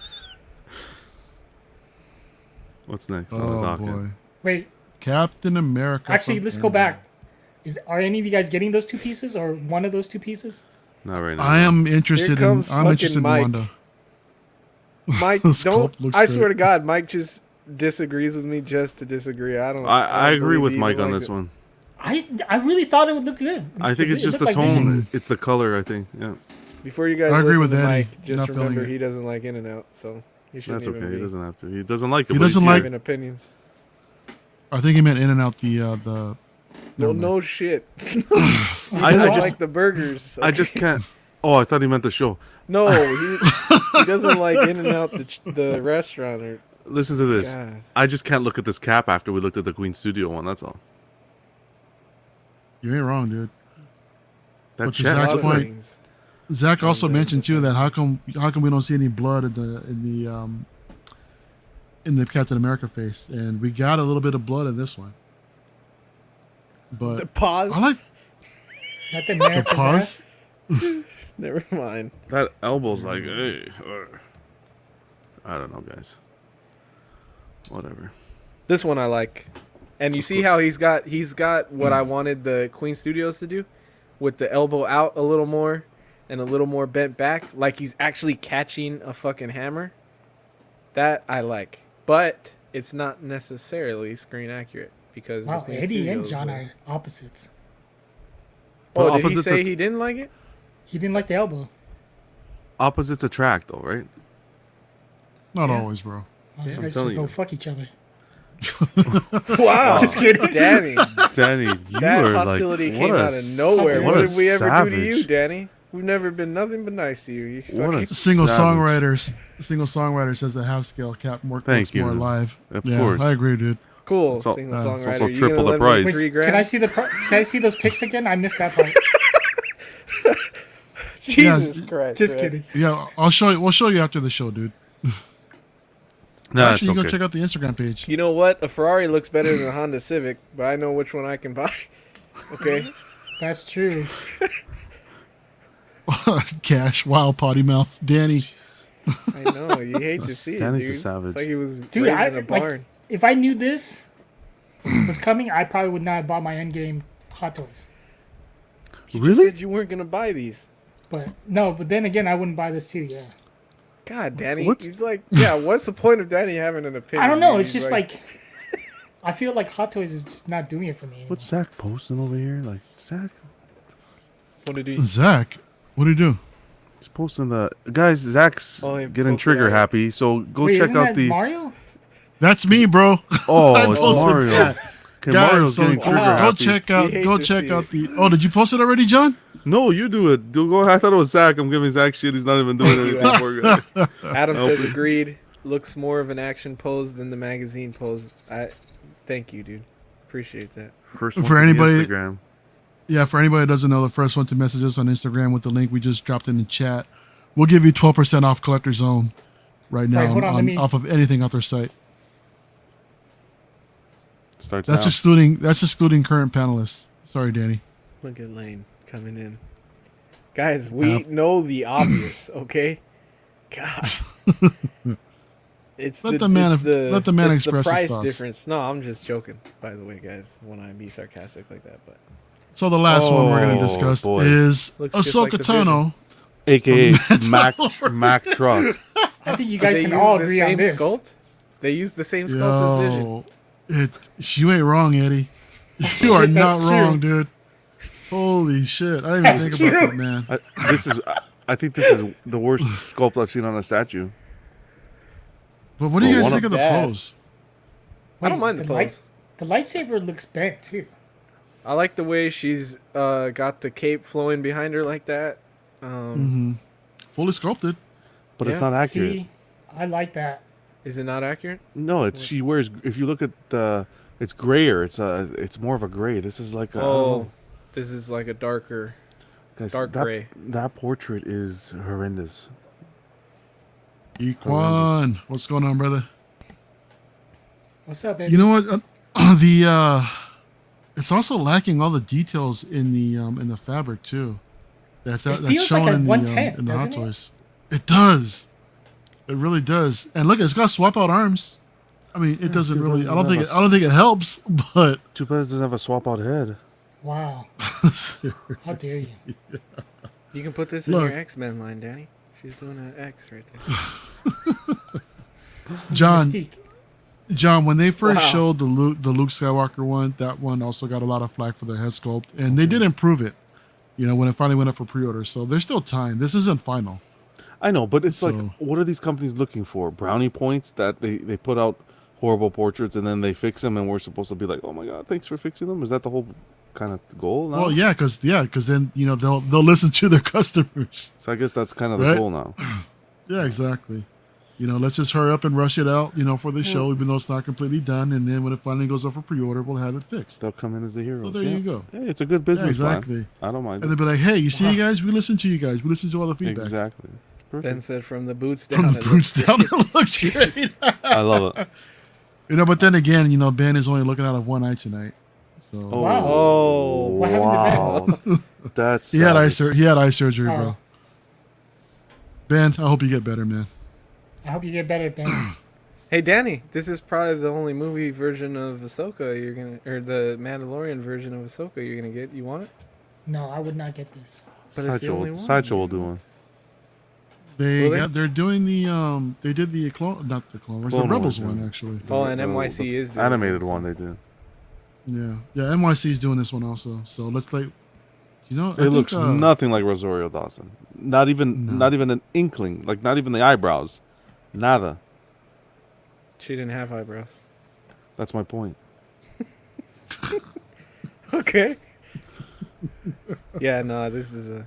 What's next on the Oh docket? boy. Wait, Captain America. actually, from let's go Canada. back. Are any of you guys getting those two pieces or one of those two pieces? Not right now. I am interested in. comes I'm fucking interested in Mike. Wanda. Mike, The don't. sculpt looks I good. swear to God, Mike just disagrees with me just to disagree. I don't. I don't agree believe with he Mike even on likes this it. one. I really thought it would look good. I think it's It just looked the like tone. Vision. It's the color. I think. Yeah, Before you guys I agree listen with to Eddie. Mike, just Not feeling remember it. he doesn't like In and Out, so you shouldn't that's even okay. He be doesn't have to. He doesn't like it. He but he's doesn't here. like- giving opinions. I think he meant In and Out the. Well, never mind. no shit. I I don't just like the burgers. I just can't. Oh, I thought he meant the show. No, he doesn't like In and Out the restaurant. Or Listen to this. God. I just can't look at this cap after we looked at the Queen Studio one. That's all. You ain't wrong, dude. That Which is A chest. lot Zach's of looked like- point. things. Zach also Oh, mentioned that's too that how come we don't see any blood in the Captain America face, and we got a little bit of blood in this one. But The pause. I like Is that the America's pause? ass? Never mind. That elbow's like, hey. I don't know, guys. Whatever. This one I like, and you see how he's got what I wanted the Queen Studios to do, with the elbow out a little more, and a little more bent back, like he's actually catching a fucking hammer. That I like, but it's not necessarily screen accurate because the Wow, Queen Eddie and Studios John were- are opposites. But Oh, did he opposites say att- he didn't like it? He didn't like the elbow. Opposites attract, though, right? not Yeah. always, bro. Oh, you I'm guys telling should go you. fuck each other. Wow, Just kidding. Danny. Danny, you That are hostility like, came what a out of nowhere. what What a did we ever do to you, savage. Danny? We've never been nothing but nice to you. You What a fucking- Single savage. songwriter says the half scale cap more Thank looks you. more alive. Of yeah, course. I agree, dude. Cool. It's all- Single it's songwriter. also You triple gonna the let me price. $3 Can I grand? see the can I see those pics again? I missed that part. Jesus Christ. Just man. kidding. Yeah, I'll show you. We'll show you after the show, dude. No, Actually, you it's go okay. check out the Instagram page. You know what? A Ferrari looks better than a Honda Civic, but I know which one I can buy. Okay. That's true. Cash, wild potty mouth, Danny. I know. You hate to see it, Danny's a dude. savage. It's like he was Dude, raised I in a like barn. if I knew this was coming, I probably would not have bought my Endgame Hot Toys. You Really? said you weren't gonna buy these. But no, but then again, I wouldn't buy this too. Yeah, God, Danny. What's- He's like, yeah. What's the point of Danny having an opinion? I don't know. dude? It's just like I feel like Hot Toys is just not doing it for me. Anymore. What's Zach posting over here? Like Zach, what did he? Zach, what do you do? he's posting the guys. Zach's Oh, he getting posted trigger that. happy. So go Wait, check isn't out that the. Mario? That's me, bro. Oh, I it's posted Mario. that. Okay, Guys, Mario's so getting trigger wow. go happy. check out. You hate Go to check see out it. the. Oh, did you post it already, John? No, you do it. Go. I thought it was Zach. I'm giving Zach shit. He's not even doing anything for guys. Adam Nope. says agreed. Looks more of an action pose than the magazine pose. Thank you, dude. Appreciate that. First one For to the anybody- Instagram. Yeah, for anybody that doesn't know, the first one to message us on Instagram with the link we just dropped in the chat, we'll give you 12% off Collector Zone right now Wait, hold on, let me- off of anything off their site. Starts That's now. excluding current panelists. Sorry, Danny. Look at Lane coming in. Guys, we Yeah. know the obvious, okay? God. It's Let the man it's express the his price thoughts. difference. No, I'm just joking, by the way, guys, when I be sarcastic like that. But So the last one we're going to Oh, discuss boy. is Looks just like Ahsoka the Tano. AKA Mac Truck. I think you Did guys they can use all the agree on same this. sculpt? They used the same sculpt as Vision. You ain't wrong, Eddie. You are Shit, not that's wrong, true. dude. Holy shit! I didn't even That's think true. about that, man. I think this is the worst sculpt I've seen on a statue. But what do you Well, guys one think of the Dad. pose? I don't Wait, mind the pose. The lightsaber looks bent too. I like the way she's got the cape flowing behind her like that. Fully sculpted. But it's Yeah. not accurate. See, I like that. Is it not accurate? No, it's she wears. If you look at the, it's grayer. It's more of a gray. This is like a. I don't Oh, know. this is like a darker. Guys, dark that, gray. That portrait is horrendous. Equan, what's going on, brother? What's up, baby? You know what? It's also lacking all the details in the fabric too. That's feels shown like a in the 110, in the Hot doesn't it? Toys. It does. It really does. And look, it's got swap out arms. I mean, it doesn't dude, really. it I don't doesn't think. have I don't think it helps. But Too bad it doesn't have a swap out head. Wow. How dare you? You can put this in Look. your X-Men line, Danny. She's doing an X right there. John, Mystique. John, when they first Wow. showed the Luke Skywalker one, that one also got a lot of flack for their head sculpt, and they did improve it. You know, when it finally went up for pre-order, so there's still time. This isn't final. I know, but it's like, So- what are these companies looking for? Brownie points that they put out horrible portraits and then they fix them, and we're supposed to be like, oh my god, thanks for fixing them. Is that the whole kind of goal now? Well, yeah, because then they'll listen to their customers. So I guess that's kind of the Right? goal now. Yeah, exactly. Let's just hurry up and rush it out, for the show, even though it's not completely done. And then when it finally goes up for pre-order, we'll have it fixed. They'll come in as the heroes. So there yeah. you go. Yeah, it's a good business exactly. plan. I don't mind. And It. they'll be like, hey, you see you guys? We listen to you guys. We listen to all the feedback. Exactly. It's Ben perfect. said from the boots down. From the it boots looks down, good. it looks Jesus. great. I love it. But then again, Ben is only looking out of one eye tonight. So Oh, Wow. Oh, what happened to wow. That's he had savage. eye surgery, Oh. bro. Ben, I hope you get better, man. I hope you get better, Ben. Hey, Danny, this is probably the only movie version of Ahsoka or the Mandalorian version of Ahsoka you're gonna get. You want it? No, I would not get this. But it's the only one. Sideshow will do one. They Will they? got, they're doing the they did the not the Clone Wars, Clone the Rebels Wars, one yeah. actually. Oh, and The NYC is doing animated one, one. so- They did. Yeah, NYC's doing this one also. So let's I It think, looks nothing like Rosario Dawson. Not even an inkling. Like not even the eyebrows. Nada. She didn't have eyebrows. That's my point. Okay. Yeah, no, this is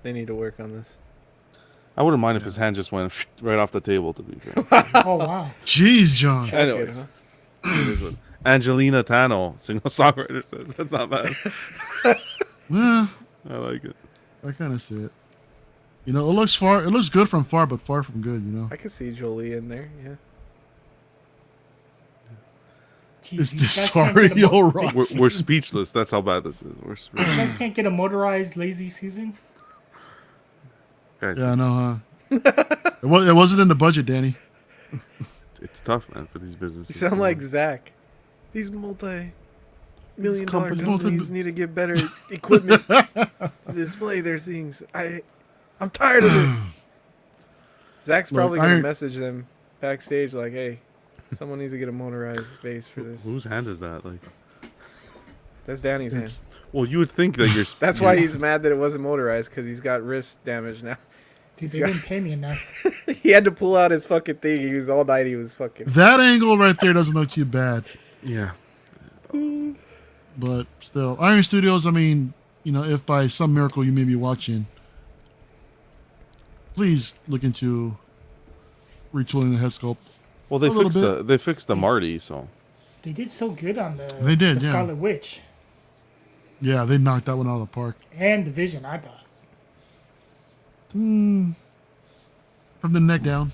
they need to work on this. I wouldn't mind if his hand just went right off the table. To be fair. Oh wow. Jeez, John. Check it, Anyways. It is what- Angelina Tano, singer-songwriter, says. That's not bad. Yeah, I like it. I kind of see it. You know, it looks good from far, but far from good. You know, I can see Jolie in there. Yeah. it's Jeez, these guys can't get a Sorry, mo- Ross. We're speechless. That's how bad this is. We're You guys can't get a motorized lazy Susan. guys. Yeah, I know, huh? It wasn't in the budget, Danny. It's tough, man, for these businesses. You sound like Zach. These multi-million dollar companies- companies need to get better equipment to display their things. I'm tired of this. Zach's Look, probably gonna I- message them backstage like, "Hey, someone needs to get a motorized space for this." Whose hand is that? Like, That's Danny's hand. It's- well, you would think that you're. That's why he's mad that it wasn't motorized, because he's got wrist damage now. Dude, they didn't pay me enough. He had to pull out his fucking thing. He was all night. He was fucking. That angle right there doesn't look too bad, Yeah. but still, Iron Studios. I mean, you know, if by some miracle you may be watching, please look into retooling the head sculpt. Well, they A little fixed the Marty, so. They did so good on the, They did, the yeah. Scarlet Witch Yeah, they knocked that one out of the park. and the Vision, I thought. From the neck down.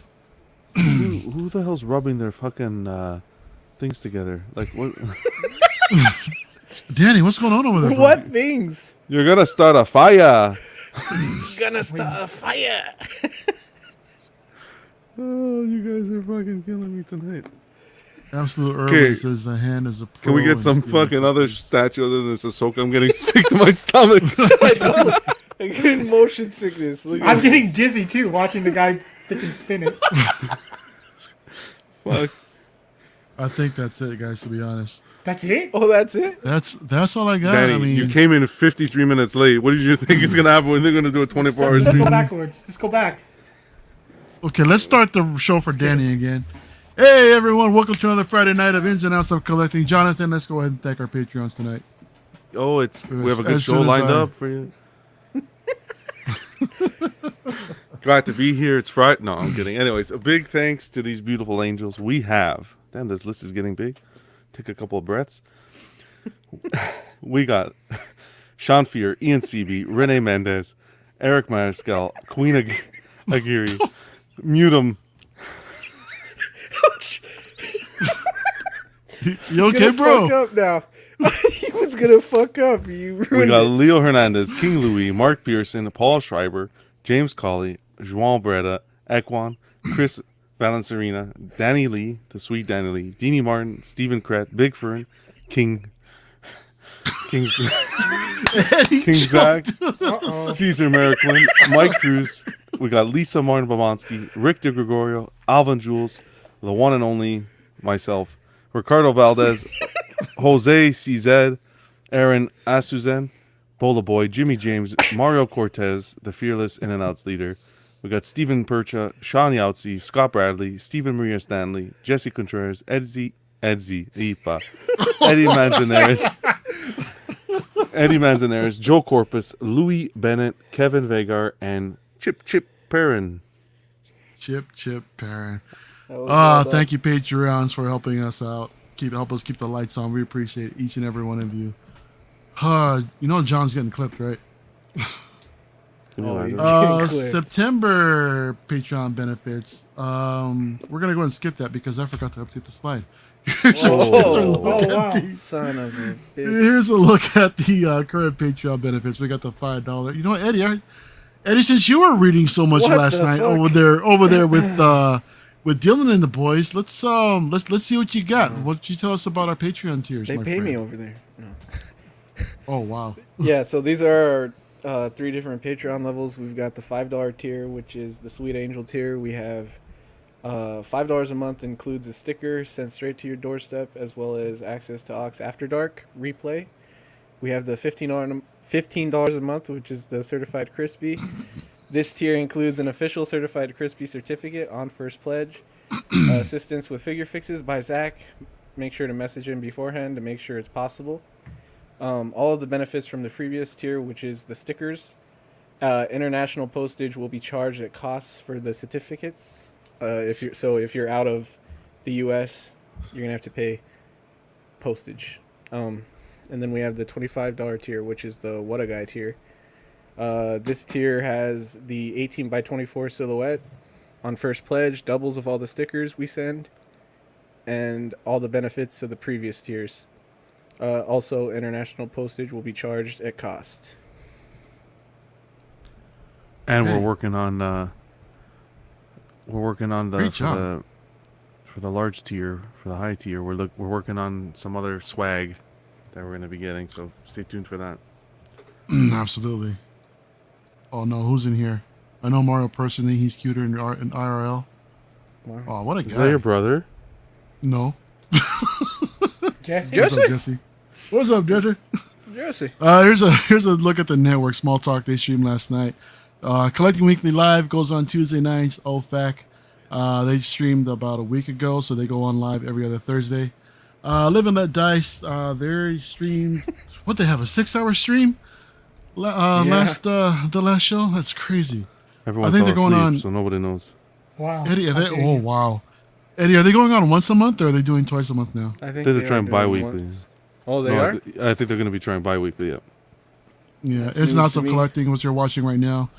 Who the hell's rubbing their fucking things together? Like, what? Danny, what's going on over there? bro? What things? You're gonna start a fire. Gonna start a fire. Oh, you guys are fucking killing me tonight. Absolute Okay. Irwin says the hand is a pro. Can we get in some stealing fucking other cookies. statue other than this Ahsoka? I'm getting sick to my stomach. I'm getting motion sickness. Look at I'm this. getting dizzy too watching the guy freaking spin it. Fuck. I think that's it, guys. To be honest, That's it? Oh, that's it. that's all I got. Danny, I mean, you came in 53 minutes late. What did you think is gonna happen when they're gonna do a 24 hour Let's stream? go backwards. Let's go back. okay, let's start the show for Danny again. Hey everyone, welcome to another Friday night of ins and outs of collecting. Jonathan, let's go ahead and thank our Patreons tonight. Oh, we have a good As show soon as lined I- up for you. Glad to be here. It's Friday. No, I'm kidding. Anyways, a big thanks to these beautiful angels. We have. Damn, this list is getting big. Take a couple of breaths. We got Sean Fear, Ian CB, Renee Mendez, Eric Mariscal, Queen Aguirre, Mutum. You okay, Gonna bro? fuck up now. He was gonna fuck up. You We ruined got it. Leo Hernandez, King Louis, Mark Pearson, Paul Schreiber, James Colley, João Breda, Ekwan, Chris Valencerina, Danny Lee, the sweet Danny Lee, Deanie Martin, Stephen Krett, Big Fern, King Zach, Uh-oh. Caesar Mericklin, Mike Cruz. We got Lisa Martin Babansky, Rick DeGregorio, Alvin Jules, the one and only myself, Ricardo Valdez, Jose CZ, Aaron Asuzen, Bola Boy, Jimmy James, Mario Cortez, the fearless in and outs leader. We got Stephen Percha, Sean Yautsy, Scott Bradley, Stephen Maria Stanley, Jesse Contreras, Eddie Ipa, Eddie Manzanares, Joe Corpus, Louis Bennett, Kevin Vegar, and Chip Perrin. Chip Perrin. That was well done. Thank you, Patreons, for helping us out. Help us keep the lights on. We appreciate each and every one of you. You know John's getting clipped, right? Oh, he's getting clipped. September Patreon benefits. We're gonna go and skip that because I forgot to update the slide. Here's a look Oh, at wow. the- Son of a bitch. Here's a look at the current Patreon benefits. We got the $5. You know what, Eddie, since you were reading so much What last the night fuck? over there with Dylan and the boys, let's see what you got. What did you tell us about our Patreon tiers? They my pay me friend? over there. No. Oh wow. Yeah, so these are our 3 different Patreon levels. We've got the $5 tier, which is the Sweet Angel tier. We have $5 a month includes a sticker sent straight to your doorstep, as well as access to Ox After Dark replay. We have the $15 a month, which is the Certified Crispy. This tier includes an official Certified Crispy certificate on first pledge, assistance with figure fixes by Zach. Make sure to message him beforehand to make sure it's possible. All of the benefits from the previous tier, which is the stickers. International postage will be charged at costs for the certificates. If you're out of the U.S., you're gonna have to pay postage. And then we have the $25 tier, which is the What a Guy tier. This tier has the 18 by 24 silhouette on first pledge, doubles of all the stickers we send, and all the benefits of the previous tiers. Also, international postage will be charged at cost. And Hey. we're working on Great job. for the large tier, for the high tier. We're working on some other swag that we're going to be getting. So stay tuned for that. Absolutely. Oh no, who's in here? I know Mario personally. He's cuter in IRL. Wow. Oh, what a Is guy. that your brother? No. Jesse? Jesse? What's up, Jesse? What's up, Jesse? Jesse. Here's a look at the network. Small Talk they streamed last night. Collecting Weekly Live goes on Tuesday nights. OFAC. They streamed about a week ago, so they go on live every other Thursday. Live and Let Dice. They streamed. What, they have a 6-hour stream? The last show. That's crazy. Everyone I think fell they're going asleep, on- so nobody knows. Wow. Eddie, are they, Okay. oh wow. Eddie, are they going on once a month or are they doing twice a month now? I think They're they trying are doing bi-weekly. once. Oh, they No, are? I think they're going to be trying bi-weekly. Yeah. Yeah, That's it's news not to so me. collecting what you're watching right now.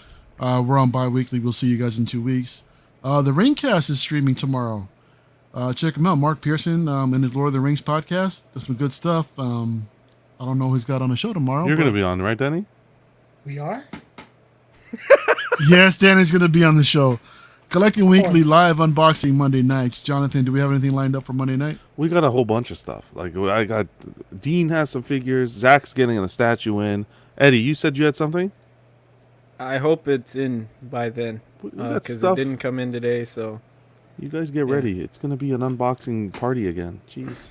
We're on bi-weekly. We'll see you guys in 2 weeks. The Ringcast is streaming tomorrow. Check him out, Mark Pearson, in his Lord of the Rings podcast. There's some good stuff. I don't know who's got on the show tomorrow. You're going to but- be on, right, Danny? We are? Yes, Danny's going to be on the show. Collecting Weekly course. live unboxing Monday nights. Jonathan, do we have anything lined up for Monday night? We got a whole bunch of stuff. Like I got Dean has some figures. Zach's getting a statue in. Eddie, you said you had something. I hope it's in by then. We got Because it stuff. didn't come in today, so. You guys get Yeah. ready. It's gonna be an unboxing party again. Jeez,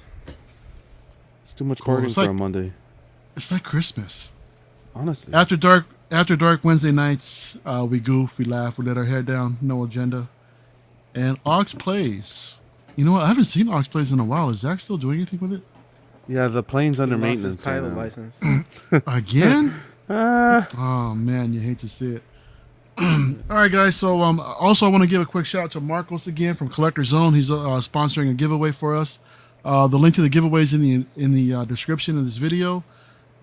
it's too much Cool. partying It's for like- a Monday. It's like Christmas. Honestly, After dark Wednesday nights, we goof, we laugh, we let our hair down, no agenda. And Ox Plays. You know what? I haven't seen Ox Plays in a while. Is Zach still doing anything with it? yeah, the plane's under he lost his maintenance. right pilot now. license. Again? Ah, Oh man, you hate to see it. All right, guys. So also I want to give a quick shout out to Marcos again from Collector Zone. He's sponsoring a giveaway for us. The link to the giveaway is in the description of this video.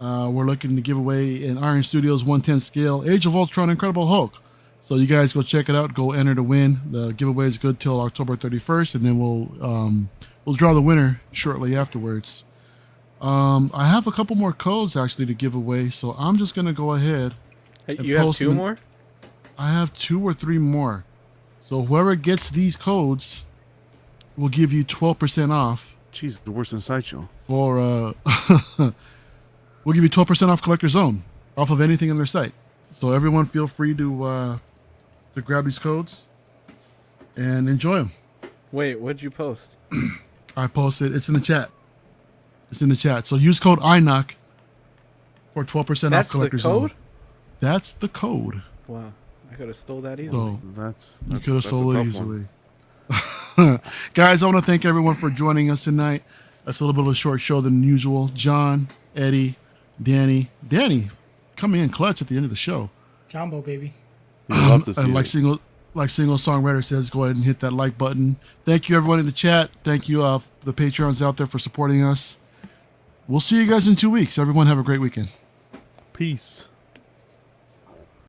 We're looking to give away an Iron Studios 1/10 scale Age of Ultron Incredible Hulk. So you guys go check it out. Go enter to win. The giveaway is good till October 31st, and then we'll draw the winner shortly afterwards. I have a couple more codes actually to give away, so I'm just gonna go ahead. Hey, And you have post 2 them- more? I have 2 or 3 more. So whoever gets these codes will give you 12% off jeez, the worst in Sideshow. for we'll give you 12% off Collector Zone off of anything on their site. So everyone feel free to grab these codes and enjoy them. Wait, what'd you post? I posted. It's in the chat. It's in the chat. So use code INOC for 12% That's off the Collector code? Zone. That's the code. Wow. I could have stole that easily. So That's you could have that's a sold it tough one. easily. Guys, I want to thank everyone for joining us tonight. That's a little bit of a short show than usual. John, Eddie, Danny, come in clutch at the end of the show. Jumbo, baby. We'd love to see And like it. single songwriter says, go ahead and hit that like button. Thank you everyone in the chat. Thank you the Patreons out there for supporting us. We'll see you guys in 2 weeks. Everyone have a great weekend. Peace.